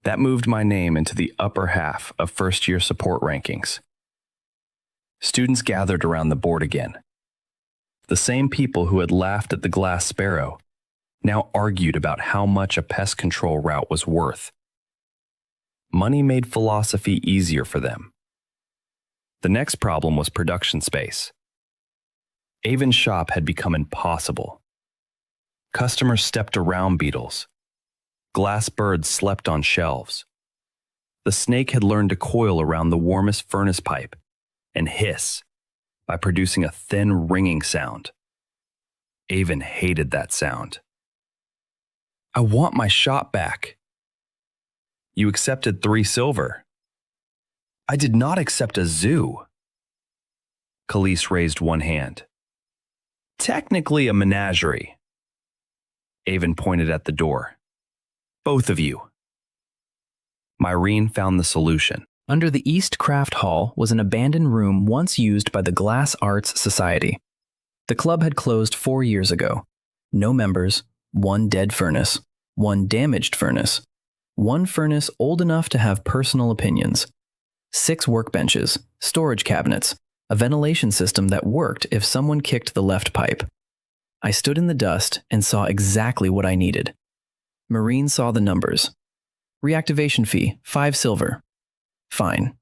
That moved my name into the upper half of first-year support rankings. Students gathered around the board again. The same people who had laughed at the glass sparrow now argued about how much a pest control route was worth. Money made philosophy easier for them. The next problem was production space. Avon's shop had become impossible. Customers stepped around beetles. Glass birds slept on shelves. The snake had learned to coil around the warmest furnace pipe and hiss by producing a thin ringing sound. Avon hated that sound. I want my shop back. You accepted 3 silver. I did not accept a zoo. Khalees raised one hand. Technically a menagerie. Avon pointed at the door. Both of you. Myrene found the solution. Under the East Craft Hall was an abandoned room once used by the Glass Arts Society. The club had closed 4 years ago. No members, 1 dead furnace, 1 damaged furnace, 1 furnace old enough to have personal opinions, 6 workbenches, storage cabinets, a ventilation system that worked if someone kicked the left pipe. I stood in the dust and saw exactly what I needed. Myrene saw the numbers. Reactivation fee, 5 silver. Fine.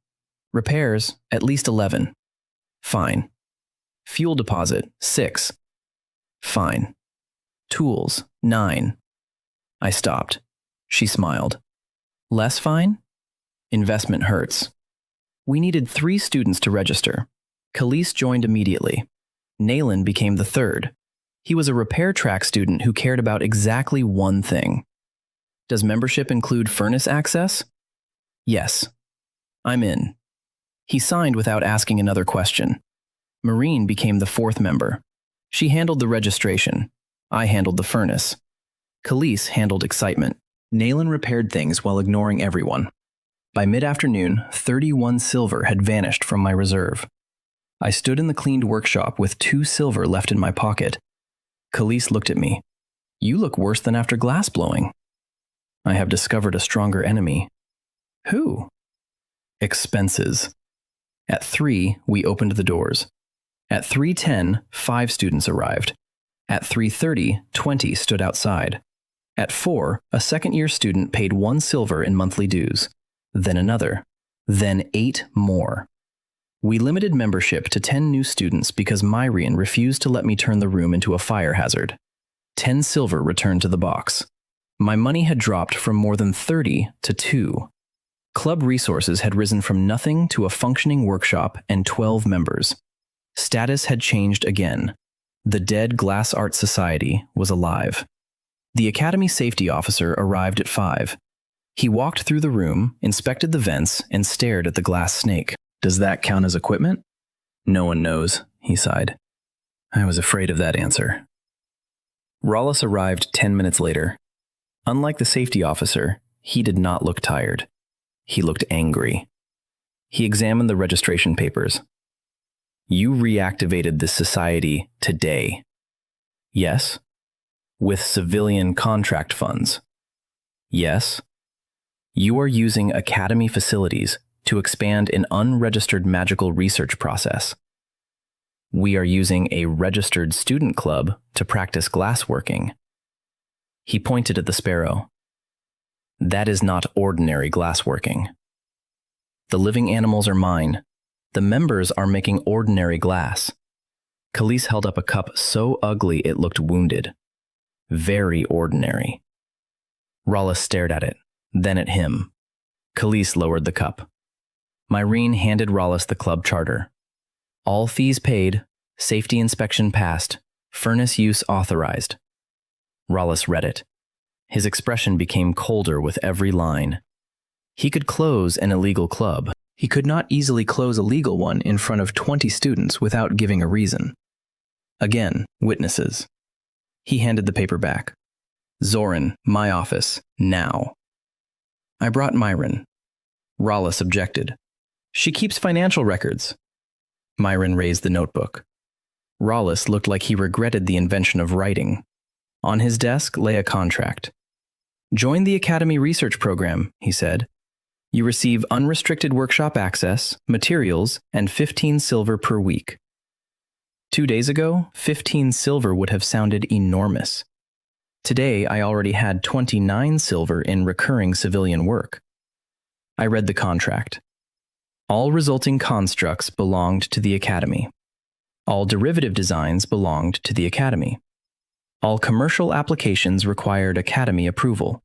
Repairs, at least 11. Fine. Fuel deposit, 6. Fine. Tools, 9. I stopped. She smiled. Less fine? Investment hurts. We needed 3 students to register. Khalees joined immediately. Naylan became the 3rd. He was a repair track student who cared about exactly one thing. Does membership include furnace access? Yes. I'm in. He signed without asking another question. Myrene became the 4th member. She handled the registration. I handled the furnace. Khalees handled excitement. Naylan repaired things while ignoring everyone. By mid-afternoon, 31 silver had vanished from my reserve. I stood in the cleaned workshop with 2 silver left in my pocket. Khalees looked at me. You look worse than after glass blowing. I have discovered a stronger enemy. Who? Expenses. At 3, we opened the doors. At 3:10, 5 students arrived. At 3:30, 20 stood outside. At 4, a second-year student paid 1 silver in monthly dues. Then another. Then 8 more. We limited membership to 10 new students because Myrene refused to let me turn the room into a fire hazard. 10 silver returned to the box. My money had dropped from more than 30 to 2. Club resources had risen from nothing to a functioning workshop and 12 members. Status had changed again. The dead Glass Art Society was alive. The Academy Safety Officer arrived at 5. He walked through the room, inspected the vents, and stared at the glass snake. Does that count as equipment? No one knows, he sighed. I was afraid of that answer. Rollis arrived 10 minutes later. Unlike the safety officer, he did not look tired. He looked angry. He examined the registration papers. You reactivated this society today. Yes. With civilian contract funds. Yes. You are using academy facilities to expand an unregistered magical research process. We are using a registered student club to practice glassworking. He pointed at the sparrow. That is not ordinary glassworking. The living animals are mine. The members are making ordinary glass. Khalees held up a cup so ugly it looked wounded. Very ordinary. Rollis stared at it, then at him. Khalees lowered the cup. Myrene handed Rollis the club charter. All fees paid, safety inspection passed, furnace use authorized. Rollis read it. His expression became colder with every line. He could close an illegal club. He could not easily close a legal one in front of 20 students without giving a reason. Again, witnesses. He handed the paper back. Zoran, my office, now. I brought Myron. Rollis objected. She keeps financial records. Myron raised the notebook. Rollis looked like he regretted the invention of writing. On his desk lay a contract. Join the Academy Research Program, he said. You receive unrestricted workshop access, materials, and 15 silver per week. 2 days ago, 15 silver would have sounded enormous. Today, I already had 29 silver in recurring civilian work. I read the contract. All resulting constructs belonged to the Academy. All derivative designs belonged to the Academy. All commercial applications required Academy approval.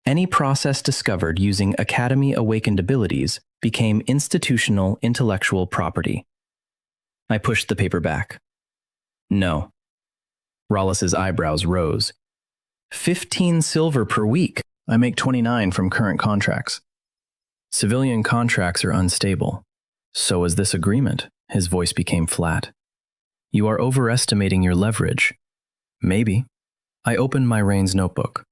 Any process discovered using Academy-awakened abilities became institutional intellectual property. I pushed the paper back. No. Rollis's eyebrows rose. 15 silver per week. I make 29 from current contracts. Civilian contracts are unstable. So is this agreement. His voice became flat. You are overestimating your leverage. Maybe. I opened Myrane's notebook.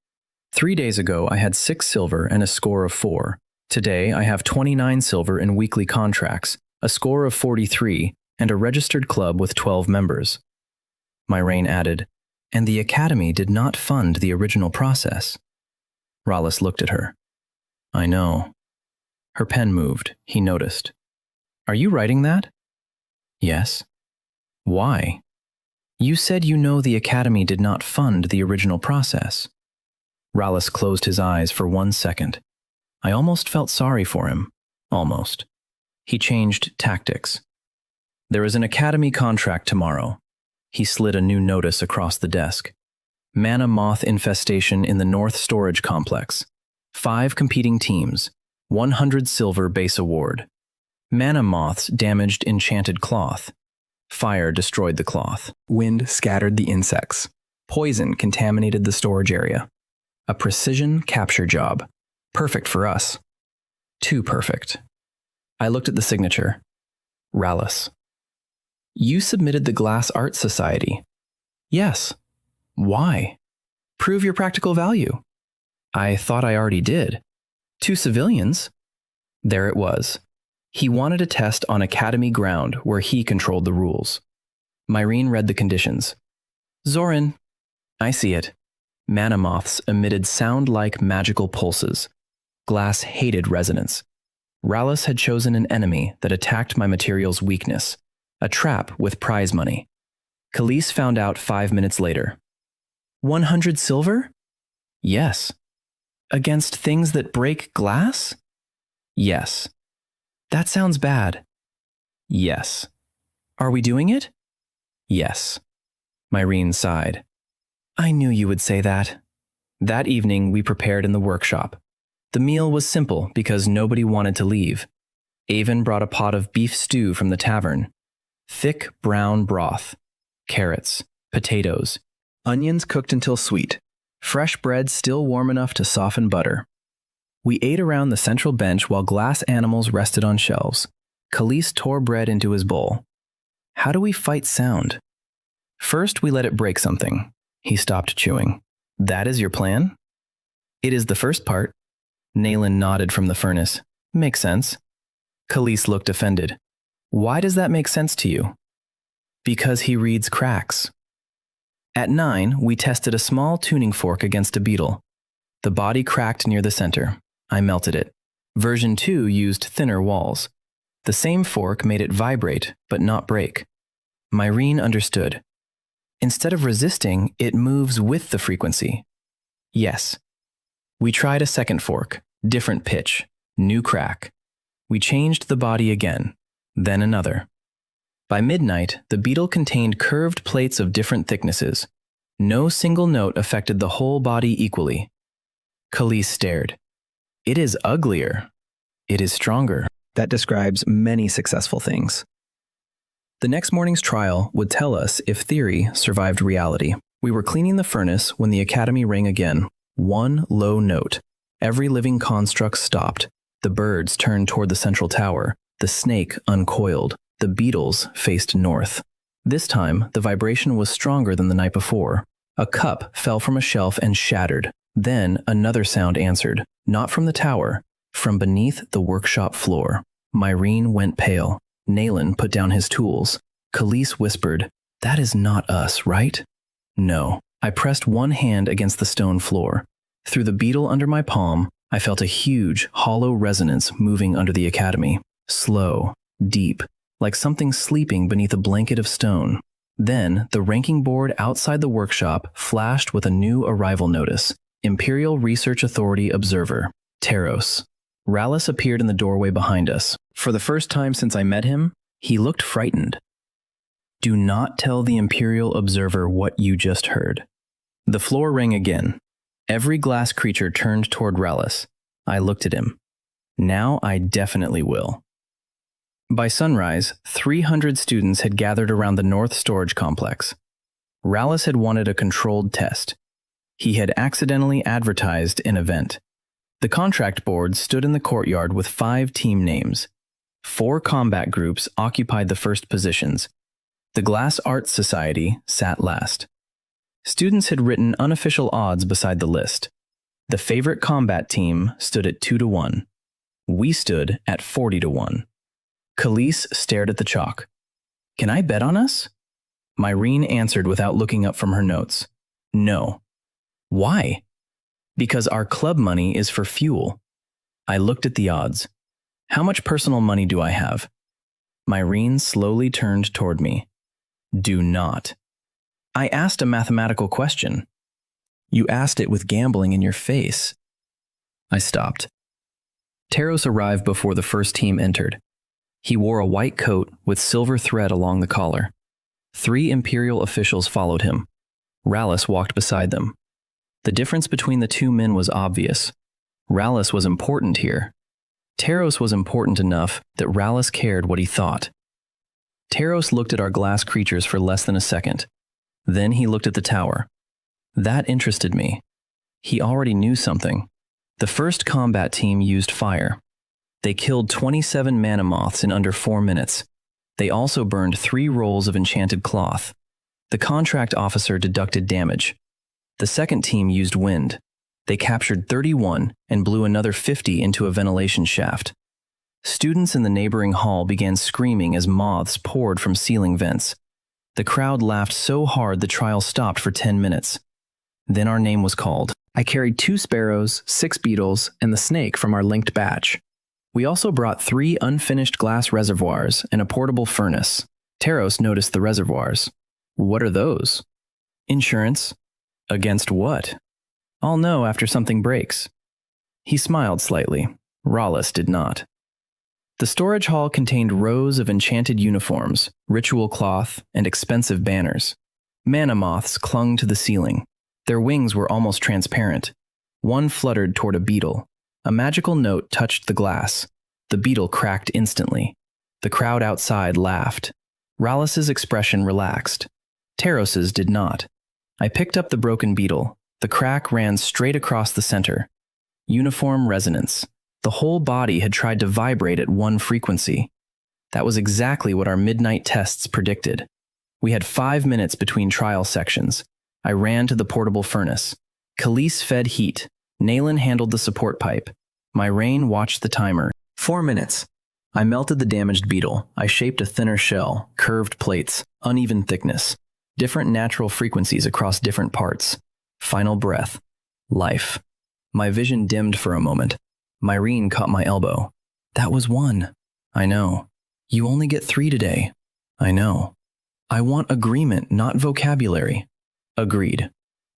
3 days ago, I had 6 silver and a score of 4. Today, I have 29 silver in weekly contracts, a score of 43, and a registered club with 12 members. Myrane added, and the Academy did not fund the original process. Rollis looked at her. I know. Her pen moved. He noticed. Are you writing that? Yes. Why? You said you know the Academy did not fund the original process. Rollis closed his eyes for 1 second. I almost felt sorry for him. Almost. He changed tactics. There is an Academy contract tomorrow. He slid a new notice across the desk. Mana moth infestation in the North Storage Complex. 5 competing teams. 100 silver base award. Mana moths damaged enchanted cloth. Fire destroyed the cloth. Wind scattered the insects. Poison contaminated the storage area. A precision capture job. Perfect for us. Too perfect. I looked at the signature. Rollis. You submitted the Glass Art Society. Yes. Why? Prove your practical value. I thought I already did. 2 civilians. There it was. He wanted a test on Academy ground where he controlled the rules. Myrene read the conditions. Zoran. I see it. Mana moths emitted sound-like magical pulses. Glass hated resonance. Rollis had chosen an enemy that attacked my material's weakness, a trap with prize money. Khalees found out 5 minutes later. 100 silver? Yes. Against things that break glass? Yes. That sounds bad. Yes. Are we doing it? Yes. Myrene sighed. I knew you would say that. That evening, we prepared in the workshop. The meal was simple because nobody wanted to leave. Avon brought a pot of beef stew from the tavern. Thick brown broth. Carrots. Potatoes. Onions cooked until sweet. Fresh bread still warm enough to soften butter. We ate around the central bench while glass animals rested on shelves. Khalees tore bread into his bowl. How do we fight sound? First, we let it break something. He stopped chewing. That is your plan? It is the first part. Nayland nodded from the furnace. Makes sense. Khalees looked offended. Why does that make sense to you? Because he reads cracks. At 9, we tested a small tuning fork against a beetle. The body cracked near the center. I melted it. Version 2 used thinner walls. The same fork made it vibrate, but not break. Myrene understood. Instead of resisting, it moves with the frequency. Yes. We tried a second fork, different pitch, new crack. We changed the body again, then another. By midnight, the beetle contained curved plates of different thicknesses. No single note affected the whole body equally. Khalees stared. It is uglier. It is stronger. That describes many successful things. The next morning's trial would tell us if theory survived reality. We were cleaning the furnace when the academy rang again. One low note. Every living construct stopped. The birds turned toward the central tower. The snake uncoiled. The beetles faced north. This time, the vibration was stronger than the night before. A cup fell from a shelf and shattered. Then another sound answered, not from the tower, from beneath the workshop floor. Myrene went pale. Naylan put down his tools. Khalees whispered, "That is not us, right?" No. I pressed one hand against the stone floor. Through the beetle under my palm, I felt a huge, hollow resonance moving under the academy. Slow, deep, like something sleeping beneath a blanket of stone. Then, the ranking board outside the workshop flashed with a new arrival notice. Imperial Research Authority Observer, Taros. Rallis appeared in the doorway behind us. For the first time since I met him, he looked frightened. "Do not tell the Imperial Observer what you just heard." The floor rang again. Every glass creature turned toward Rallis. I looked at him. Now I definitely will. By sunrise, 300 students had gathered around the North Storage Complex. Rallis had wanted a controlled test. He had accidentally advertised an event. The contract board stood in the courtyard with 5 team names. 4 combat groups occupied the first positions. The Glass Arts Society sat last. Students had written unofficial odds beside the list. The favorite combat team stood at 2-1. We stood at 40-1. Khalees stared at the chalk. "Can I bet on us?" Myrene answered without looking up from her notes. "No." "Why?" "Because our club money is for fuel." I looked at the odds. "How much personal money do I have?" Myrene slowly turned toward me. "Do not." I asked a mathematical question. "You asked it with gambling in your face." I stopped. Taros arrived before the first team entered. He wore a white coat with silver thread along the collar. 3 Imperial officials followed him. Rallis walked beside them. The difference between the 2 men was obvious. Rallis was important here. Taros was important enough that Rallis cared what he thought. Taros looked at our glass creatures for less than a second. Then he looked at the tower. That interested me. He already knew something. The first combat team used fire. They killed 27 mana moths in under 4 minutes. They also burned 3 rolls of enchanted cloth. The contract officer deducted damage. The second team used wind. They captured 31 and blew another 50 into a ventilation shaft. Students in the neighboring hall began screaming as moths poured from ceiling vents. The crowd laughed so hard the trial stopped for 10 minutes. Then our name was called. I carried 2 sparrows, 6 beetles, and the snake from our linked batch. We also brought 3 unfinished glass reservoirs and a portable furnace. Taros noticed the reservoirs. "What are those?" "Insurance." "Against what?" "I'll know after something breaks." He smiled slightly. Rallis did not. The storage hall contained rows of enchanted uniforms, ritual cloth, and expensive banners. Mana moths clung to the ceiling. Their wings were almost transparent. One fluttered toward a beetle. A magical note touched the glass. The beetle cracked instantly. The crowd outside laughed. Rallis's expression relaxed. Taros's did not. I picked up the broken beetle. The crack ran straight across the center. Uniform resonance. The whole body had tried to vibrate at one frequency. That was exactly what our midnight tests predicted. We had 5 minutes between trial sections. I ran to the portable furnace. Khalees fed heat. Naylan handled the support pipe. Myrene watched the timer. 4 minutes. I melted the damaged beetle. I shaped a thinner shell, curved plates, uneven thickness, different natural frequencies across different parts. Final breath. Life. My vision dimmed for a moment. Myrene caught my elbow. "That was 1. "I know. You only get 3 today." "I know." "I want agreement, not vocabulary." "Agreed."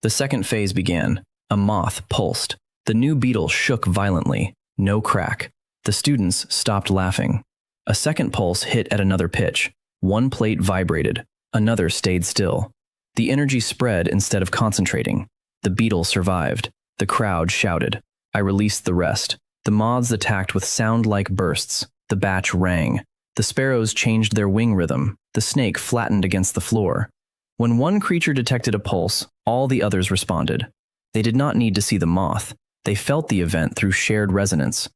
The second phase began. A moth pulsed. The new beetle shook violently. No crack. The students stopped laughing. A second pulse hit at another pitch. One plate vibrated. Another stayed still. The energy spread instead of concentrating. The beetle survived. The crowd shouted. I released the rest. The moths attacked with sound-like bursts. The batch rang. The sparrows changed their wing rhythm. The snake flattened against the floor. When one creature detected a pulse, all the others responded. They did not need to see the moth. They felt the event through shared resonance.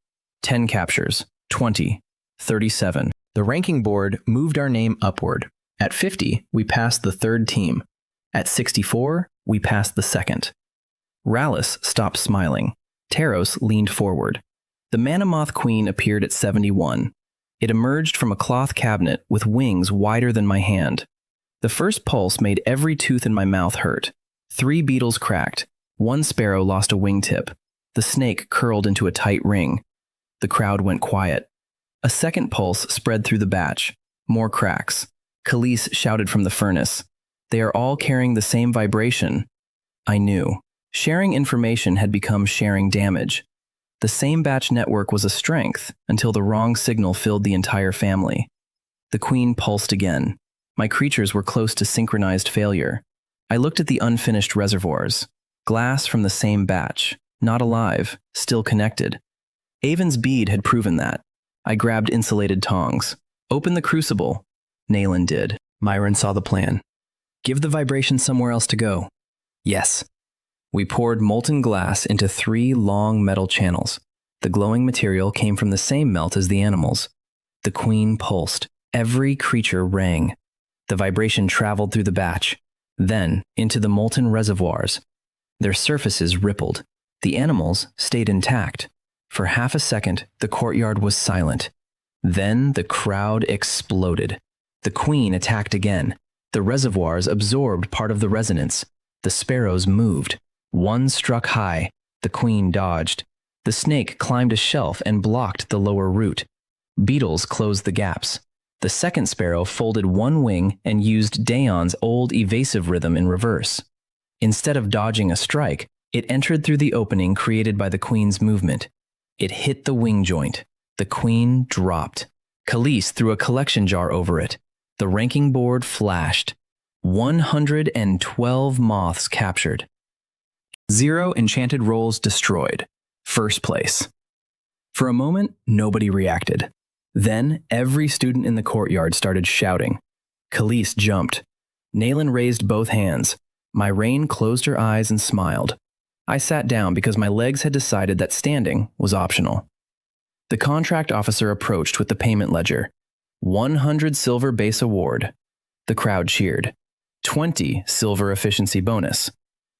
10 captures, 20, 37. The ranking board moved our name upward. At 50, we passed the third team. At 64, we passed the second. Rallis stopped smiling. Taros leaned forward. The Manhwa Queen appeared at 71. It emerged from a cloth cabinet with wings wider than my hand. The first pulse made every tooth in my mouth hurt. 3 beetles cracked. 1 sparrow lost a wingtip. The snake curled into a tight ring. The crowd went quiet. A second pulse spread through the batch. More cracks. Khalees shouted from the furnace. They are all carrying the same vibration. I knew. Sharing information had become sharing damage. The same batch network was a strength until the wrong signal filled the entire family. The queen pulsed again. My creatures were close to synchronized failure. I looked at the unfinished reservoirs. Glass from the same batch. Not alive, still connected. Avon's bead had proven that. I grabbed insulated tongs. Open the crucible. Nayland did. Myron saw the plan. Give the vibration somewhere else to go. Yes. We poured molten glass into 3 long metal channels. The glowing material came from the same melt as the animals. The queen pulsed. Every creature rang. The vibration traveled through the batch, then into the molten reservoirs. Their surfaces rippled. The animals stayed intact. For half a second, the courtyard was silent. Then the crowd exploded. The queen attacked again. The reservoirs absorbed part of the resonance. The sparrows moved. One struck high. The queen dodged. The snake climbed a shelf and blocked the lower root. Beetles closed the gaps. The second sparrow folded one wing and used Daon's old evasive rhythm in reverse. Instead of dodging a strike, it entered through the opening created by the queen's movement. It hit the wing joint. The queen dropped. Khalees threw a collection jar over it. The ranking board flashed. 112 moths captured. 0 enchanted rolls destroyed. First place. For a moment, nobody reacted. Then, every student in the courtyard started shouting. Khalees jumped. Nayland raised both hands. Myraine closed her eyes and smiled. I sat down because my legs had decided that standing was optional. The contract officer approached with the payment ledger. 100 silver base award. The crowd cheered. 20 silver efficiency bonus.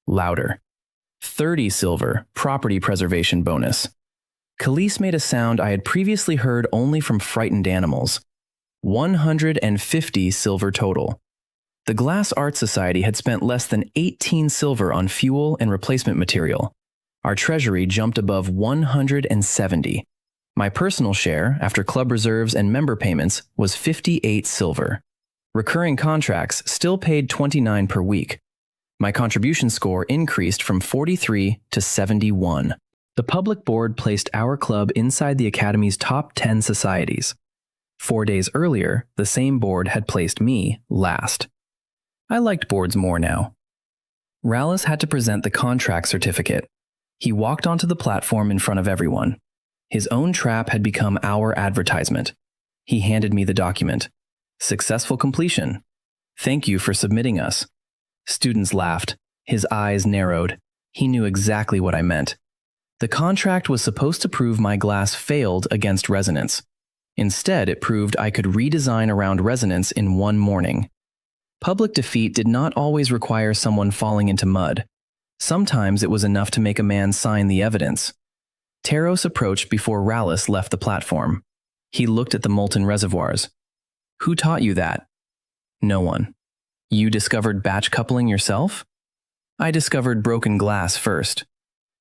Louder. 30 silver property preservation bonus. Khalees made a sound I had previously heard only from frightened animals. 150 silver total. The Glass Art Society had spent less than 18 silver on fuel and replacement material. Our treasury jumped above 170. My personal share, after club reserves and member payments, was 58 silver. Recurring contracts still paid 29 per week. My contribution score increased from 43 to 71. The public board placed our club inside the Academy's top 10 societies. 4 days earlier, the same board had placed me last. I liked boards more now. Rallis had to present the contract certificate. He walked onto the platform in front of everyone. His own trap had become our advertisement. He handed me the document. Successful completion. Thank you for submitting us. Students laughed. His eyes narrowed. He knew exactly what I meant. The contract was supposed to prove my glass failed against resonance. Instead, it proved I could redesign around resonance in one morning. Public defeat did not always require someone falling into mud. Sometimes it was enough to make a man sign the evidence. Taros approached before Rallis left the platform. He looked at the molten reservoirs. Who taught you that? No one. You discovered batch coupling yourself? I discovered broken glass first.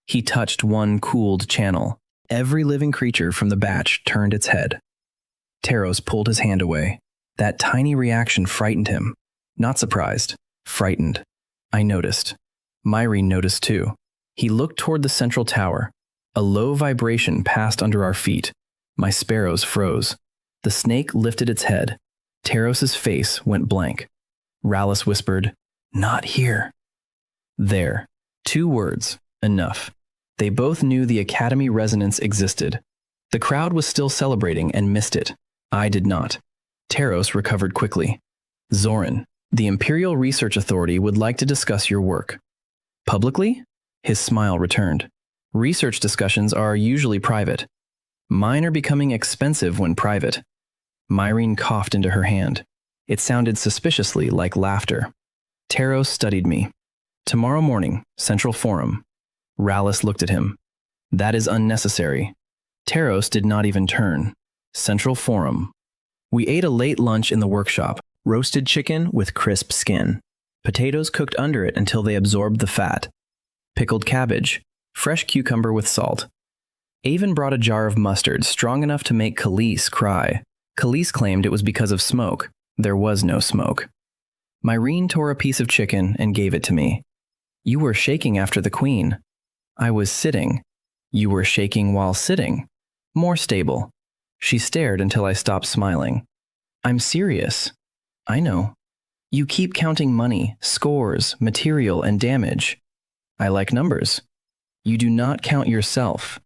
He touched one cooled channel. Every living creature from the batch turned its head. Taros pulled his hand away. That tiny reaction frightened him. Not surprised, frightened. I noticed. Myraine noticed too. He looked toward the central tower. A low vibration passed under our feet. My sparrows froze. The snake lifted its head. Taros's face went blank. Rallis whispered, "Not here." There. 2 words. Enough. They both knew the Academy resonance existed. The crowd was still celebrating and missed it. I did not. Taros recovered quickly. Zoran, The Imperial Research Authority would like to discuss your work. Publicly? His smile returned. Research discussions are usually private. Mine are becoming expensive when private. Myrene coughed into her hand. It sounded suspiciously like laughter. Taros studied me. Tomorrow morning, Central Forum. Rallis looked at him. That is unnecessary. Taros did not even turn. Central Forum. We ate a late lunch in the workshop. Roasted chicken with crisp skin. Potatoes cooked under it until they absorbed the fat. Pickled cabbage. Fresh cucumber with salt. Avon brought a jar of mustard strong enough to make Khalees cry. Khalees claimed it was because of smoke. There was no smoke. Myrene tore a piece of chicken and gave it to me. You were shaking after the queen. I was sitting. You were shaking while sitting. More stable. She stared until I stopped smiling. I'm serious. I know. You keep counting money, scores, material, and damage. I like numbers. You do not count yourself.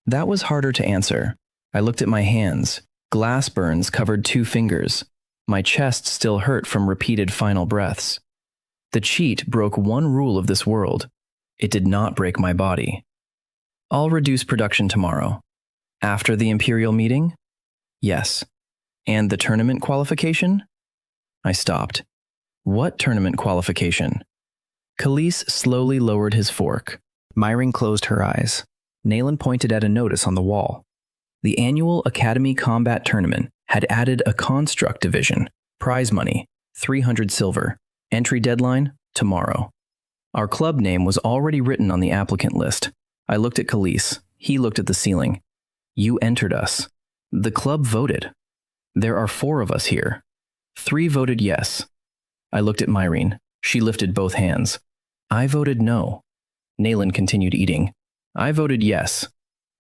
That was harder to answer. I looked at my hands. Glass burns covered 2 fingers. My chest still hurt from repeated final breaths. The cheat broke one rule of this world. It did not break my body. I'll reduce production tomorrow. After the Imperial meeting? Yes. And the tournament qualification? I stopped. What tournament qualification? Khalees slowly lowered his fork. Myrene closed her eyes. Nayland pointed at a notice on the wall. The annual Academy Combat Tournament had added a construct division. Prize money, 300 silver. Entry deadline, tomorrow. Our club name was already written on the applicant list. I looked at Khalees. He looked at the ceiling. You entered us. The club voted. There are 4 of us here. 3 voted yes. I looked at Myrene. She lifted both hands. I voted no. Nayland continued eating. I voted yes.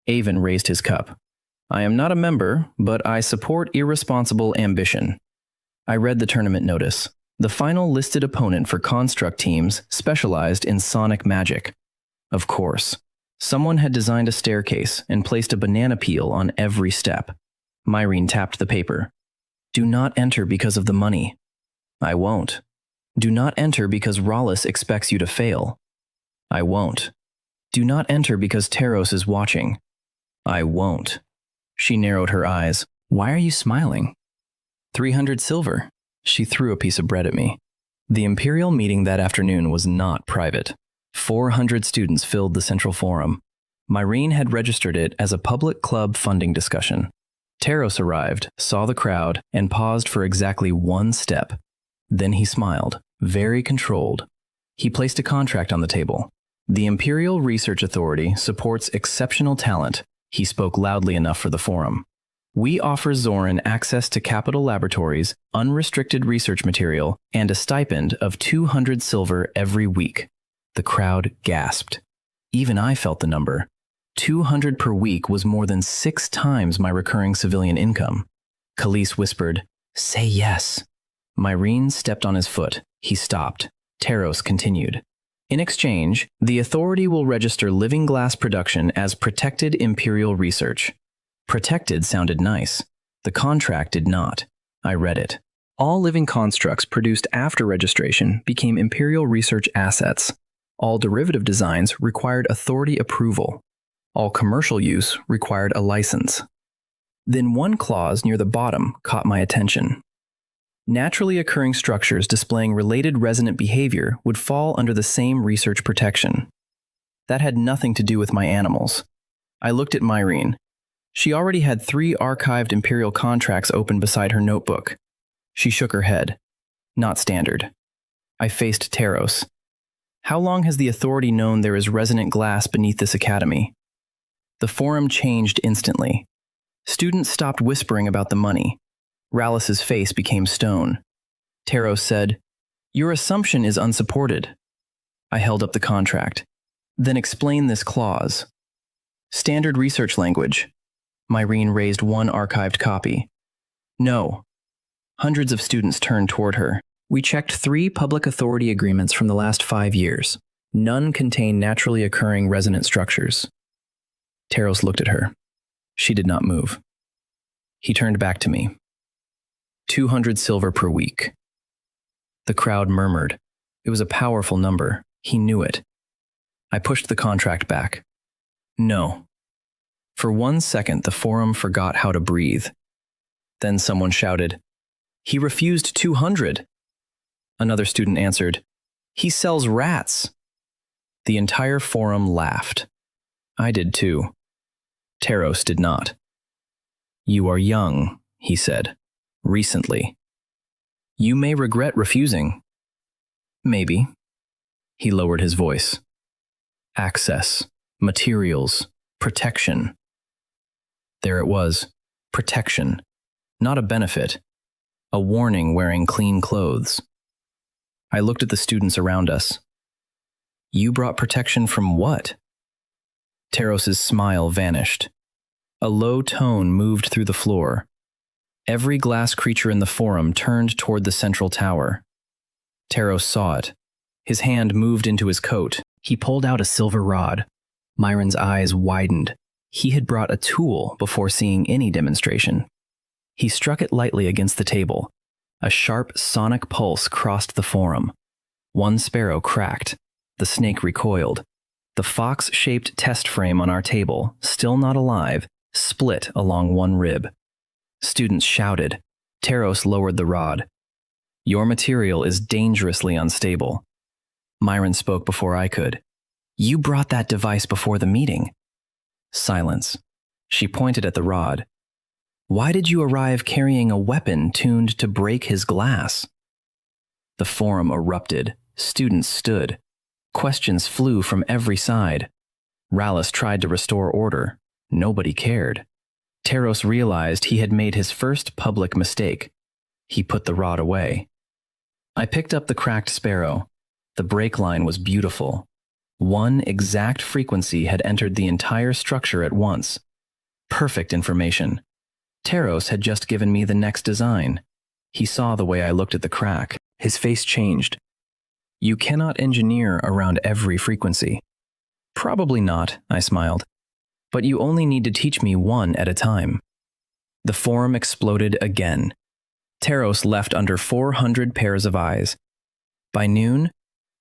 Avon raised his cup. I am not a member, but I support irresponsible ambition. I read the tournament notice. The final listed opponent for construct teams specialized in sonic magic. Of course. Someone had designed a staircase and placed a banana peel on every step. Myrene tapped the paper. Do not enter because of the money. I won't. Do not enter because Rallis expects you to fail. I won't. Do not enter because Taros is watching. I won't. She narrowed her eyes. Why are you smiling? 300 silver. She threw a piece of bread at me. The Imperial meeting that afternoon was not private. 400 students filled the Central Forum. Myrene had registered it as a public club funding discussion. Taros arrived, saw the crowd, and paused for exactly 1 step. Then he smiled, very controlled. He placed a contract on the table. The Imperial Research Authority supports exceptional talent. He spoke loudly enough for the forum. We offer Zoran access to capital laboratories, unrestricted research material, and a stipend of 200 silver every week. The crowd gasped. Even I felt the number. 200 per week was more than 6 times my recurring civilian income. Khalees whispered, "Say yes." Myrene stepped on his foot. He stopped. Taros continued. In exchange, the authority will register living glass production as protected Imperial research. Protected sounded nice. The contract did not. I read it. All living constructs produced after registration became Imperial research assets. All derivative designs required authority approval. All commercial use required a license. Then one clause near the bottom caught my attention. Naturally occurring structures displaying related resonant behavior would fall under the same research protection. That had nothing to do with my animals. I looked at Myrene. She already had 3 archived Imperial contracts open beside her notebook. She shook her head. Not standard. I faced Taros. How long has the authority known there is resonant glass beneath this academy? The forum changed instantly. Students stopped whispering about the money. Rallis's face became stone. Taros said, "Your assumption is unsupported." I held up the contract. Then explain this clause. Standard research language. Myrene raised one archived copy. No. Hundreds of students turned toward her. We checked 3 public authority agreements from the last 5 years. None contain naturally occurring resonant structures. Taros looked at her. She did not move. He turned back to me. 200 silver per week. The crowd murmured. It was a powerful number. He knew it. I pushed the contract back. No. For 1 second, the forum forgot how to breathe. Then someone shouted, "He refused 200. Another student answered, "He sells rats." The entire forum laughed. I did too. Teros did not. "You are young," he said, "recently. You may regret refusing." "Maybe." He lowered his voice. "Access, materials, protection." There it was, protection, not a benefit, a warning wearing clean clothes. I looked at the students around us. "You brought protection from what?" Teros's smile vanished. A low tone moved through the floor. Every glass creature in the forum turned toward the central tower. Teros saw it. His hand moved into his coat. He pulled out a silver rod. Myron's eyes widened. He had brought a tool before seeing any demonstration. He struck it lightly against the table. A sharp sonic pulse crossed the forum. One sparrow cracked. The snake recoiled. The fox-shaped test frame on our table, still not alive, split along one rib. Students shouted. Teros lowered the rod. "Your material is dangerously unstable." Myron spoke before I could. "You brought that device before the meeting." Silence. She pointed at the rod. "Why did you arrive carrying a weapon tuned to break his glass?" The forum erupted. Students stood. Questions flew from every side. Rallis tried to restore order. Nobody cared. Teros realized he had made his first public mistake. He put the rod away. I picked up the cracked sparrow. The break line was beautiful. One exact frequency had entered the entire structure at once. Perfect information. Teros had just given me the next design. He saw the way I looked at the crack. His face changed. "You cannot engineer around every frequency." "Probably not," I smiled. "But you only need to teach me one at a time." The forum exploded again. Teros left under 400 pairs of eyes. By noon,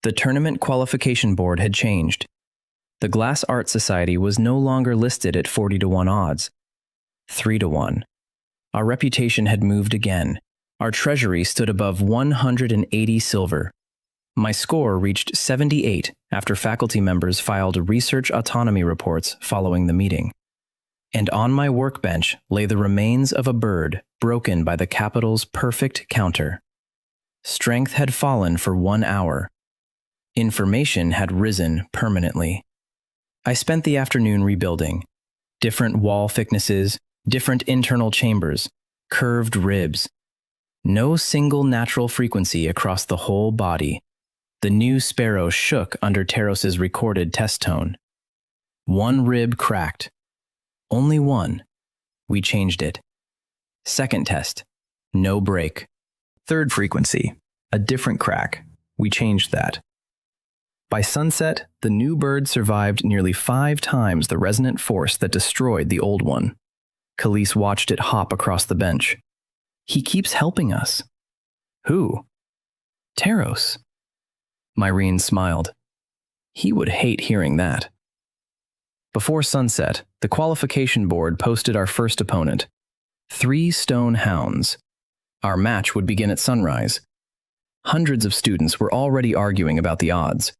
the tournament qualification board had changed. The Glass Art Society was no longer listed at 40-1 odds. 3-1. Our reputation had moved again. Our treasury stood above 180 silver. My score reached 78 after faculty members filed research autonomy reports following the meeting. And on my workbench lay the remains of a bird broken by the capital's perfect counter. Strength had fallen for 1 hour. Information had risen permanently. I spent the afternoon rebuilding. Different wall thicknesses, different internal chambers, curved ribs. No single natural frequency across the whole body. The new sparrow shook under Teros's recorded test tone. One rib cracked. Only one. We changed it. Second test. No break. Third frequency. A different crack. We changed that. By sunset, the new bird survived nearly 5 times the resonant force that destroyed the old one. Khalees watched it hop across the bench. "He keeps helping us." "Who?" "Teros." Myrene smiled. He would hate hearing that. Before sunset, the qualification board posted our first opponent. 3 stone hounds. Our match would begin at sunrise. Hundreds of students were already arguing about the odds.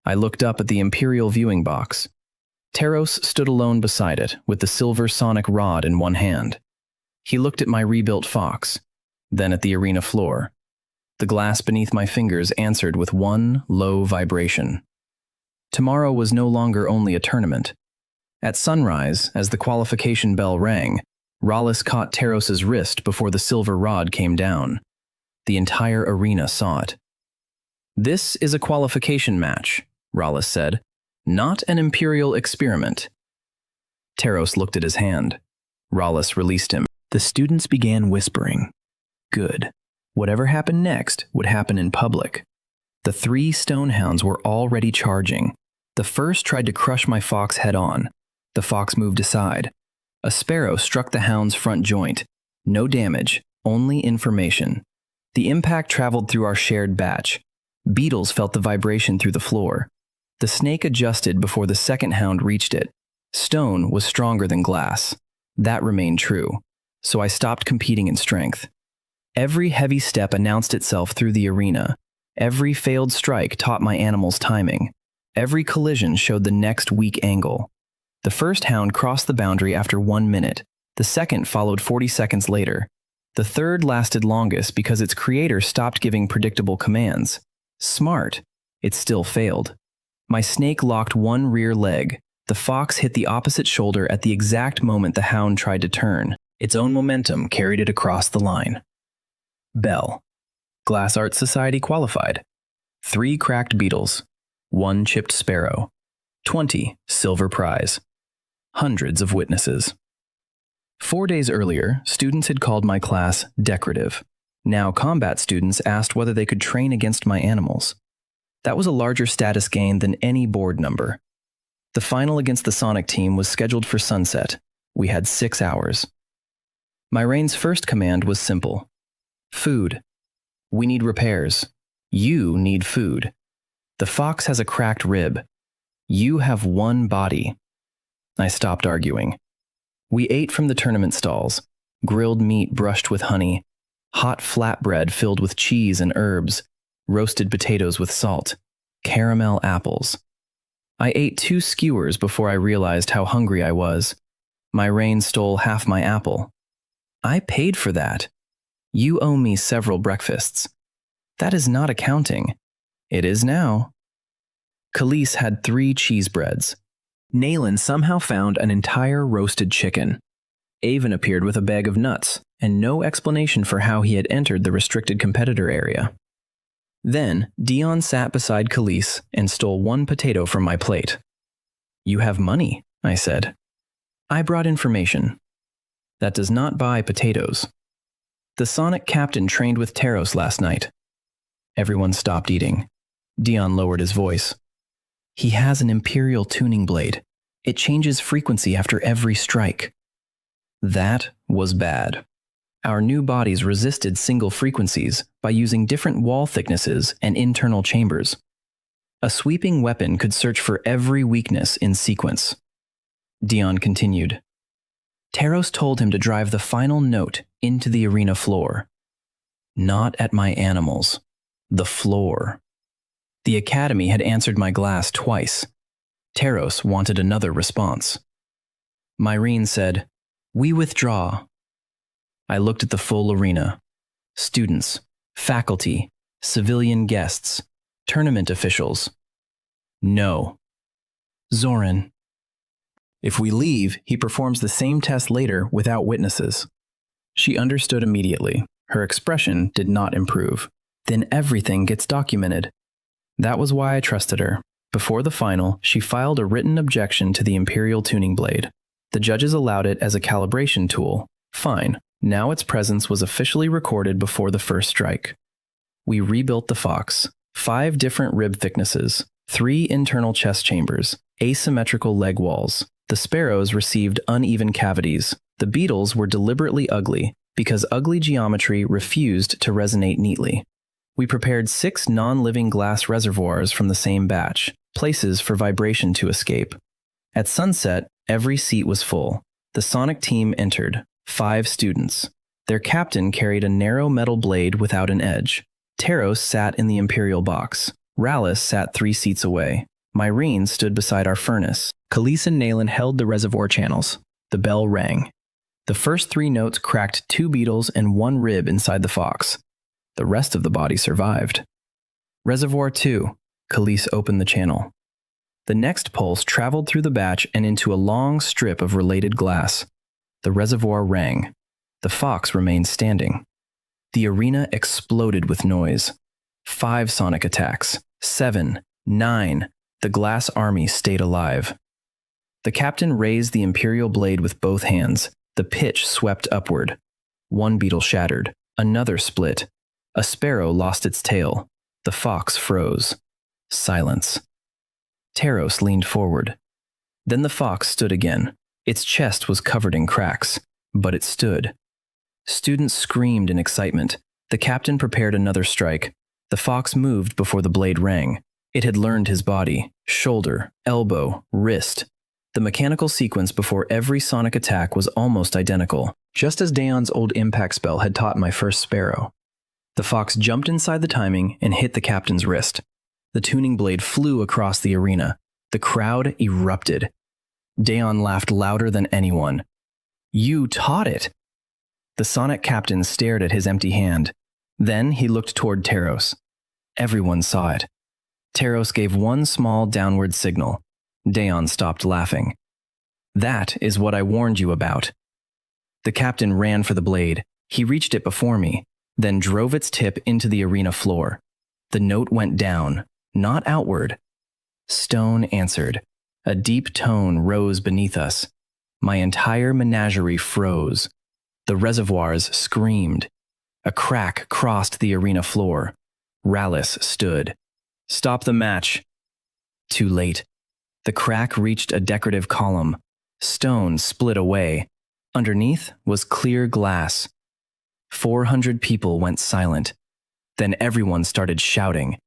I looked up at the Imperial viewing box. Teros stood alone beside it, with the silver sonic rod in one hand. He looked at my rebuilt fox, then at the arena floor. The glass beneath my fingers answered with one low vibration. Tomorrow was no longer only a tournament. At sunrise, as the qualification bell rang, Rallis caught Teros's wrist before the silver rod came down. The entire arena saw it. "This is a qualification match," Rallis said, "not an imperial experiment." Teros looked at his hand. Rallis released him. The students began whispering. Good. Whatever happened next would happen in public. The 3 stonehounds were already charging. The first tried to crush my fox head-on. The fox moved aside. A sparrow struck the hound's front joint. No damage, only information. The impact traveled through our shared batch. Beetles felt the vibration through the floor. The snake adjusted before the second hound reached it. Stone was stronger than glass. That remained true, so I stopped competing in strength. Every heavy step announced itself through the arena. Every failed strike taught my animal's timing. Every collision showed the next weak angle. The first hound crossed the boundary after 1 minute. The second followed 40 seconds later. The third lasted longest because its creator stopped giving predictable commands. Smart. It still failed. My snake locked one rear leg. The fox hit the opposite shoulder at the exact moment the hound tried to turn. Its own momentum carried it across the line. Bell. Glass Art Society qualified. 3 cracked beetles. 1 chipped sparrow. 20 silver prize. Hundreds of witnesses. 4 days earlier, students had called my class decorative. Now combat students asked whether they could train against my animals. That was a larger status gain than any board number. The final against the Sonic team was scheduled for sunset. We had 6 hours. My reign's first command was simple. Food. We need repairs. You need food. The fox has a cracked rib. You have 1 body. I stopped arguing. We ate from the tournament stalls, grilled meat brushed with honey, hot flatbread filled with cheese and herbs, roasted potatoes with salt, caramel apples. I ate 2 skewers before I realized how hungry I was. My reign stole half my apple. I paid for that. You owe me several breakfasts. That is not accounting. It is now. Khalees had 3 cheese breads. Naylan somehow found an entire roasted chicken. Avon appeared with a bag of nuts, and no explanation for how he had entered the restricted competitor area. Then, Dion sat beside Khalees and stole 1 potato from my plate. You have money, I said. I brought information. That does not buy potatoes. The Sonic captain trained with Taros last night. Everyone stopped eating. Dion lowered his voice. He has an Imperial tuning blade. It changes frequency after every strike. That was bad. Our new bodies resisted single frequencies by using different wall thicknesses and internal chambers. A sweeping weapon could search for every weakness in sequence. Dion continued. Taros told him to drive the final note into the arena floor. Not at my animals. The floor. The Academy had answered my glass twice. Taros wanted another response. Myrene said, "We withdraw." I looked at the full arena. Students, faculty, civilian guests, tournament officials. No. Zoran. If we leave, he performs the same test later without witnesses. She understood immediately. Her expression did not improve. Then everything gets documented. That was why I trusted her. Before the final, she filed a written objection to the Imperial tuning blade. The judges allowed it as a calibration tool. Fine. Now its presence was officially recorded before the first strike. We rebuilt the fox. 5 different rib thicknesses, 3 internal chest chambers, asymmetrical leg walls. The sparrows received uneven cavities. The beetles were deliberately ugly because ugly geometry refused to resonate neatly. We prepared 6 non-living glass reservoirs from the same batch, places for vibration to escape. At sunset, every seat was full. The Sonic team entered, 5 students. Their captain carried a narrow metal blade without an edge. Taros sat in the Imperial box. Rallis sat 3 seats away. Myrene stood beside our furnace. Khalees and Naylan held the reservoir channels. The bell rang. The first 3 notes cracked 2 beetles and 1 rib inside the fox. The rest of the body survived. Reservoir 2. Khalees opened the channel. The next pulse traveled through the batch and into a long strip of related glass. The reservoir rang. The fox remained standing. The arena exploded with noise. 5 sonic attacks. 7. 9. The glass army stayed alive. The captain raised the Imperial blade with both hands. The pitch swept upward. 1 beetle shattered. Another split. A sparrow lost its tail. The fox froze. Silence. Taros leaned forward. Then the fox stood again. Its chest was covered in cracks, but it stood. Students screamed in excitement. The captain prepared another strike. The fox moved before the blade rang. It had learned his body, shoulder, elbow, wrist. The mechanical sequence before every sonic attack was almost identical, just as Daeon's old impact spell had taught my first sparrow. The fox jumped inside the timing and hit the captain's wrist. The tuning blade flew across the arena. The crowd erupted. Daeon laughed louder than anyone. "You taught it!" The sonic captain stared at his empty hand. Then he looked toward Teros. Everyone saw it. Teros gave one small downward signal. Daeon stopped laughing. "That is what I warned you about." The captain ran for the blade. He reached it before me, then drove its tip into the arena floor. The note went down, not outward. Stone answered. A deep tone rose beneath us. My entire menagerie froze. The reservoirs screamed. A crack crossed the arena floor. Rallis stood. "Stop the match." Too late. The crack reached a decorative column. Stone split away. Underneath was clear glass. 400 people went silent. Then everyone started shouting.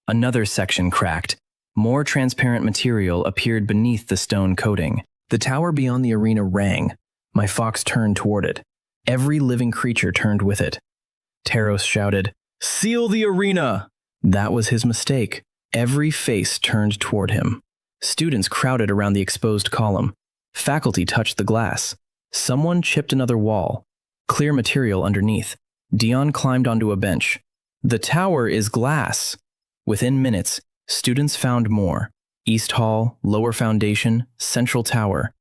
Another section cracked. More transparent material appeared beneath the stone coating. The tower beyond the arena rang. My fox turned toward it. Every living creature turned with it. Teros shouted, "Seal the arena!" That was his mistake. Every face turned toward him. Students crowded around the exposed column. Faculty touched the glass. Someone chipped another wall. Clear material underneath. Dion climbed onto a bench. "The tower is glass." Within minutes, students found more. East Hall, Lower Foundation, Central Tower.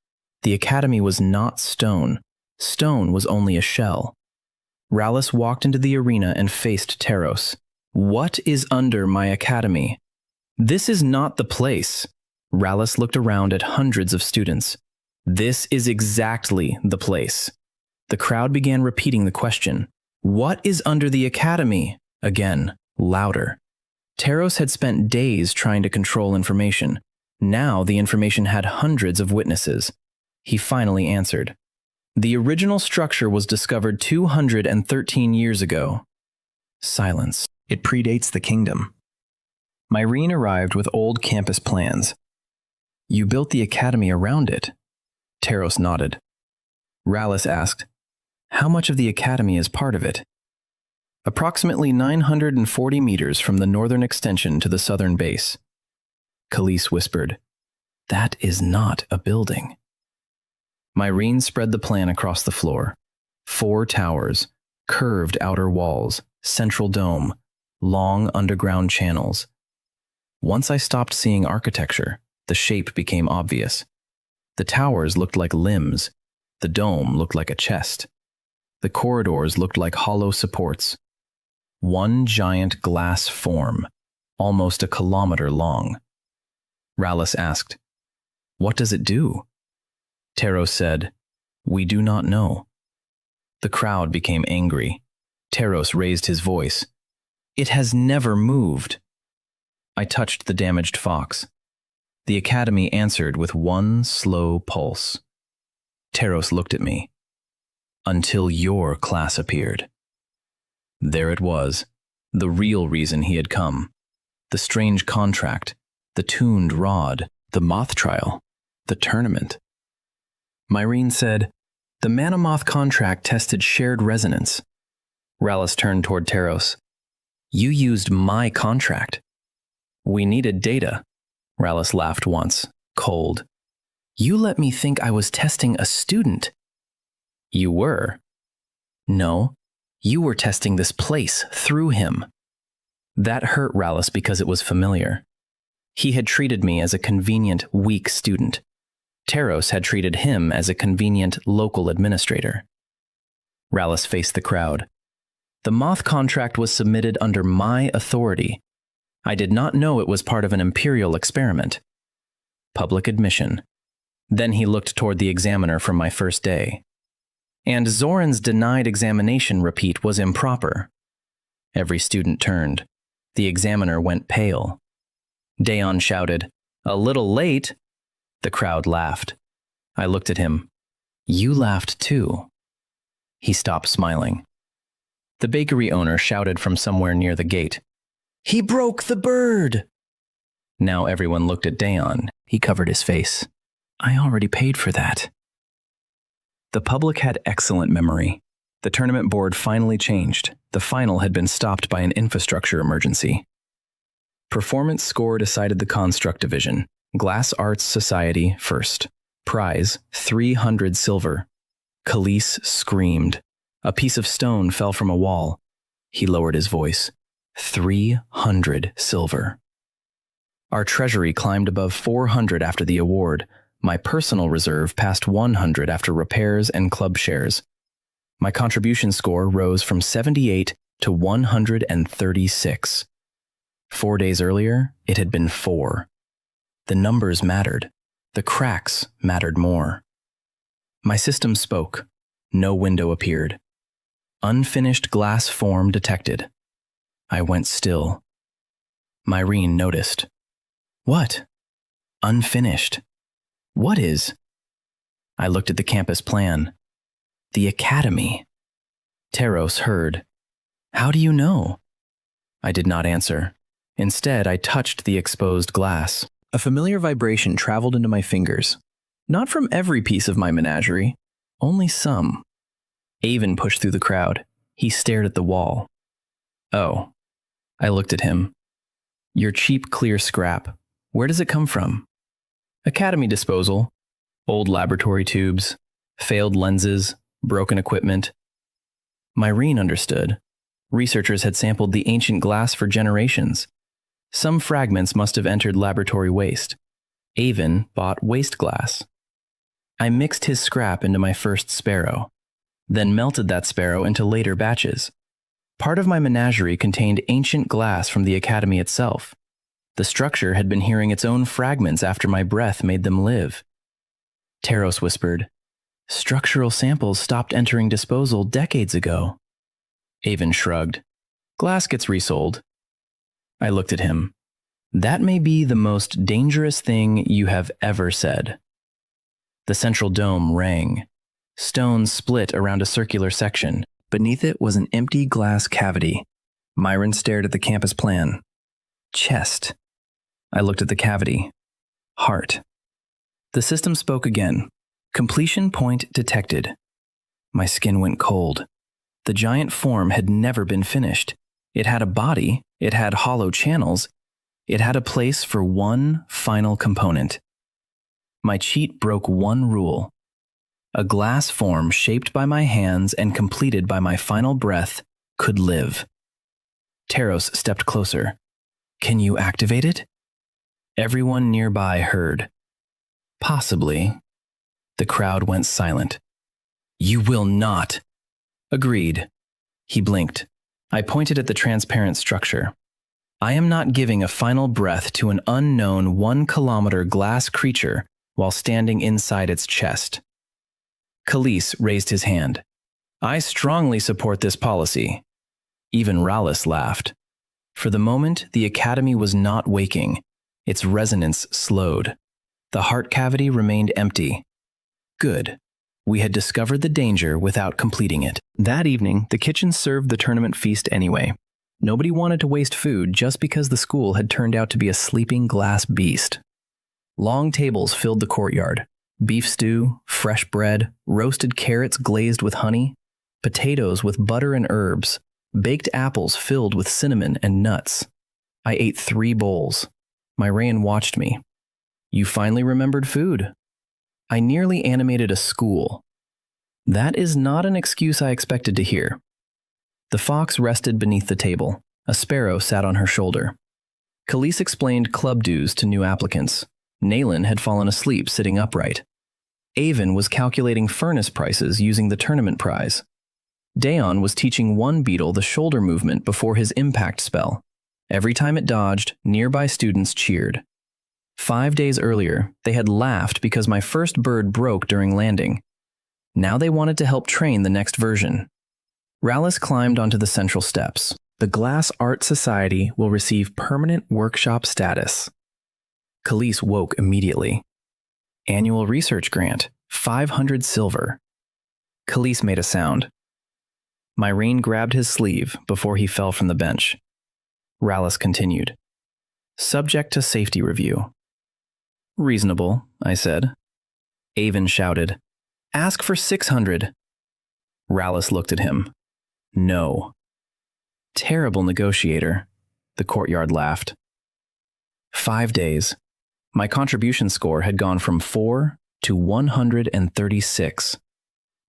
The academy was not stone. Stone was only a shell. Rallis walked into the arena and faced Teros. "What is under my academy?" "This is not the place." Rallis looked around at hundreds of students. "This is exactly the place." The crowd began repeating the question. "What is under the academy?" Again, louder. Teros had spent days trying to control information. Now the information had hundreds of witnesses. He finally answered. "The original structure was discovered 213 years ago." Silence. "It predates the kingdom." Myrene arrived with old campus plans. "You built the academy around it?" Teros nodded. Rallis asked, "How much of the academy is part of it?" "Approximately 940 meters from the northern extension to the southern base." Khalees whispered, "That is not a building." Myrene spread the plan across the floor. 4 towers, curved outer walls, central dome, long underground channels. Once I stopped seeing architecture, the shape became obvious. The towers looked like limbs. The dome looked like a chest. The corridors looked like hollow supports. One giant glass form, almost a kilometer long. Rallis asked, "What does it do?" Teros said, "We do not know." The crowd became angry. Teros raised his voice. "It has never moved." I touched the damaged fox. The academy answered with one slow pulse. Teros looked at me. "Until your class appeared." There it was, the real reason he had come. The strange contract, the tuned rod, the moth trial, the tournament. Myrene said, "The Manamoth contract tested shared resonance." Rallis turned toward Teros. "You used my contract." "We needed data." Rallis laughed once, cold. "You let me think I was testing a student." "You were." "No, you were testing this place through him." That hurt Rallis because it was familiar. He had treated me as a convenient, weak student. Teros had treated him as a convenient local administrator. Rallis faced the crowd. "The Moth contract was submitted under my authority. I did not know it was part of an imperial experiment." Public admission. Then he looked toward the examiner from my first day. "And Zoran's denied examination repeat was improper." Every student turned. The examiner went pale. Daeon shouted, "A little late." The crowd laughed. I looked at him. "You laughed too." He stopped smiling. The bakery owner shouted from somewhere near the gate, "He broke the bird!" Now everyone looked at Dayon. He covered his face. I already paid for that. The public had excellent memory. The tournament board finally changed. The final had been stopped by an infrastructure emergency. Performance score decided the Construct Division. Glass Arts Society first. Prize, 300 silver. Khalees screamed. A piece of stone fell from a wall. He lowered his voice. 300 silver. Our treasury climbed above 400 after the award. My personal reserve passed 100 after repairs and club shares. My contribution score rose from 78 to 136. 4 days earlier, it had been 4. The numbers mattered. The cracks mattered more. My system spoke. No window appeared. Unfinished glass form detected. I went still. Myrene noticed. What? Unfinished. What is? I looked at the campus plan. The academy. Teros heard. How do you know? I did not answer. Instead, I touched the exposed glass. A familiar vibration traveled into my fingers. Not from every piece of my menagerie, only some. Avon pushed through the crowd. He stared at the wall. Oh. I looked at him. Your cheap, clear scrap. Where does it come from? Academy disposal. Old laboratory tubes. Failed lenses. Broken equipment. Myrene understood. Researchers had sampled the ancient glass for generations. Some fragments must have entered laboratory waste. Avon bought waste glass. I mixed his scrap into my first sparrow, then melted that sparrow into later batches. Part of my menagerie contained ancient glass from the academy itself. The structure had been hearing its own fragments after my breath made them live. Teros whispered, "Structural samples stopped entering disposal decades ago." Avon shrugged. "Glass gets resold." I looked at him. "That may be the most dangerous thing you have ever said." The central dome rang. Stone split around a circular section. Beneath it was an empty glass cavity. Myrene stared at the campus plan. Chest. I looked at the cavity. Heart. The system spoke again. Completion point detected. My skin went cold. The giant form had never been finished. It had a body, it had hollow channels, it had a place for one final component. My cheat broke one rule. A glass form shaped by my hands and completed by my final breath could live. Teros stepped closer. "Can you activate it?" Everyone nearby heard. "Possibly." The crowd went silent. "You will not." "Agreed." He blinked. I pointed at the transparent structure. "I am not giving a final breath to an unknown 1-kilometer glass creature while standing inside its chest." Khalees raised his hand. "I strongly support this policy." Even Rallis laughed. For the moment, the academy was not waking. Its resonance slowed. The heart cavity remained empty. Good. We had discovered the danger without completing it. That evening, the kitchen served the tournament feast anyway. Nobody wanted to waste food just because the school had turned out to be a sleeping glass beast. Long tables filled the courtyard. Beef stew, fresh bread, roasted carrots glazed with honey, potatoes with butter and herbs, baked apples filled with cinnamon and nuts. I ate 3 bowls. Myrene watched me. "You finally remembered food." I nearly animated a school. That is not an excuse I expected to hear. The fox rested beneath the table. A sparrow sat on her shoulder. Khalees explained club dues to new applicants. Naylan had fallen asleep sitting upright. Avon was calculating furnace prices using the tournament prize. Dayon was teaching one beetle the shoulder movement before his impact spell. Every time it dodged, nearby students cheered. 5 days earlier, they had laughed because my first bird broke during landing. Now they wanted to help train the next version. Rallis climbed onto the central steps. The Glass Art Society will receive permanent workshop status. Khalees woke immediately. Annual research grant, 500 silver. Khalees made a sound. My rein grabbed his sleeve before he fell from the bench. Rallis continued. Subject to safety review. Reasonable, I said. Avon shouted, Ask for 600. Rallis looked at him. No. Terrible negotiator, the courtyard laughed. 5 days. My contribution score had gone from 4 to 136.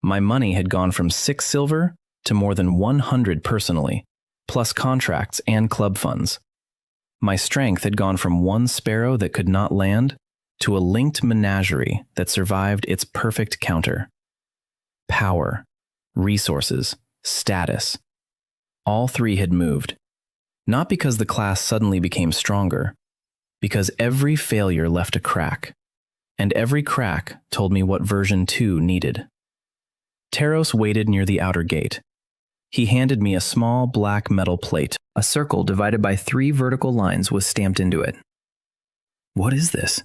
My money had gone from 6 silver to more than 100 personally, plus contracts and club funds. My strength had gone from one sparrow that could not land to a linked menagerie that survived its perfect counter. Power, resources, status. All three had moved. Not because the class suddenly became stronger, because every failure left a crack, and every crack told me what version 2 needed. Taros waited near the outer gate. He handed me a small black metal plate. A circle divided by 3 vertical lines was stamped into it. What is this?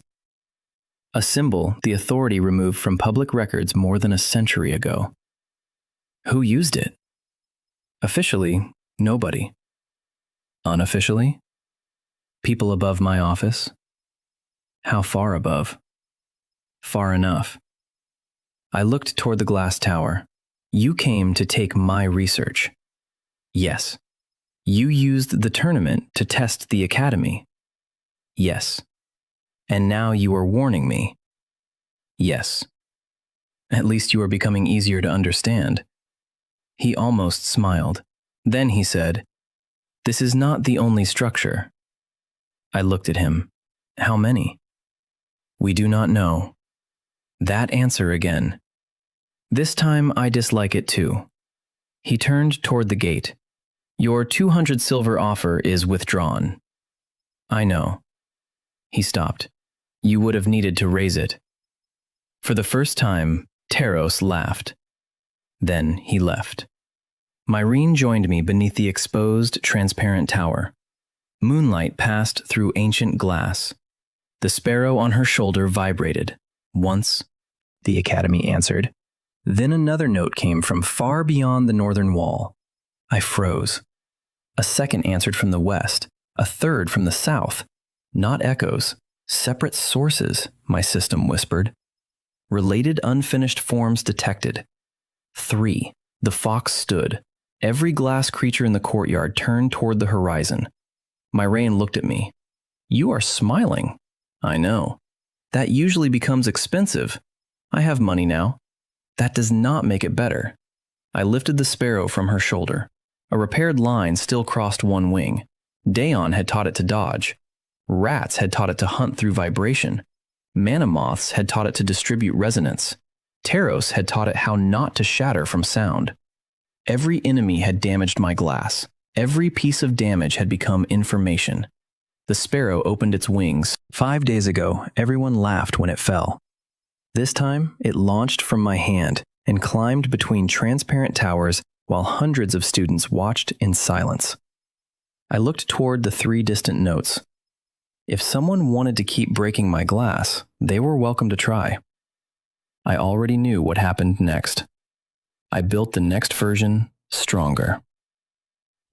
A symbol the authority removed from public records more than a century ago. Who used it? Officially, nobody. Unofficially? People above my office? How far above? Far enough. I looked toward the glass tower. You came to take my research. Yes. You used the tournament to test the academy. Yes. And now you are warning me. Yes. At least you are becoming easier to understand. He almost smiled. Then he said, This is not the only structure. I looked at him. How many? We do not know. That answer again. This time I dislike it too. He turned toward the gate. Your 200 silver offer is withdrawn. I know. He stopped. You would have needed to raise it. For the first time, Taros laughed. Then he left. Myrene joined me beneath the exposed, transparent tower. Moonlight passed through ancient glass. The sparrow on her shoulder vibrated. Once, the academy answered. Then another note came from far beyond the northern wall. I froze. A second answered from the west, a third from the south. Not echoes, separate sources, my system whispered. Related unfinished forms detected. 3. The fox stood. Every glass creature in the courtyard turned toward the horizon. Myrene looked at me. You are smiling. I know. That usually becomes expensive. I have money now. That does not make it better. I lifted the sparrow from her shoulder. A repaired line still crossed one wing. Daon had taught it to dodge. Rats had taught it to hunt through vibration. Manamoths had taught it to distribute resonance. Taros had taught it how not to shatter from sound. Every enemy had damaged my glass. Every piece of damage had become information. The sparrow opened its wings. 5 days ago, everyone laughed when it fell. This time, it launched from my hand and climbed between transparent towers while hundreds of students watched in silence. I looked toward the 3 distant notes. If someone wanted to keep breaking my glass, they were welcome to try. I already knew what happened next. I built the next version stronger.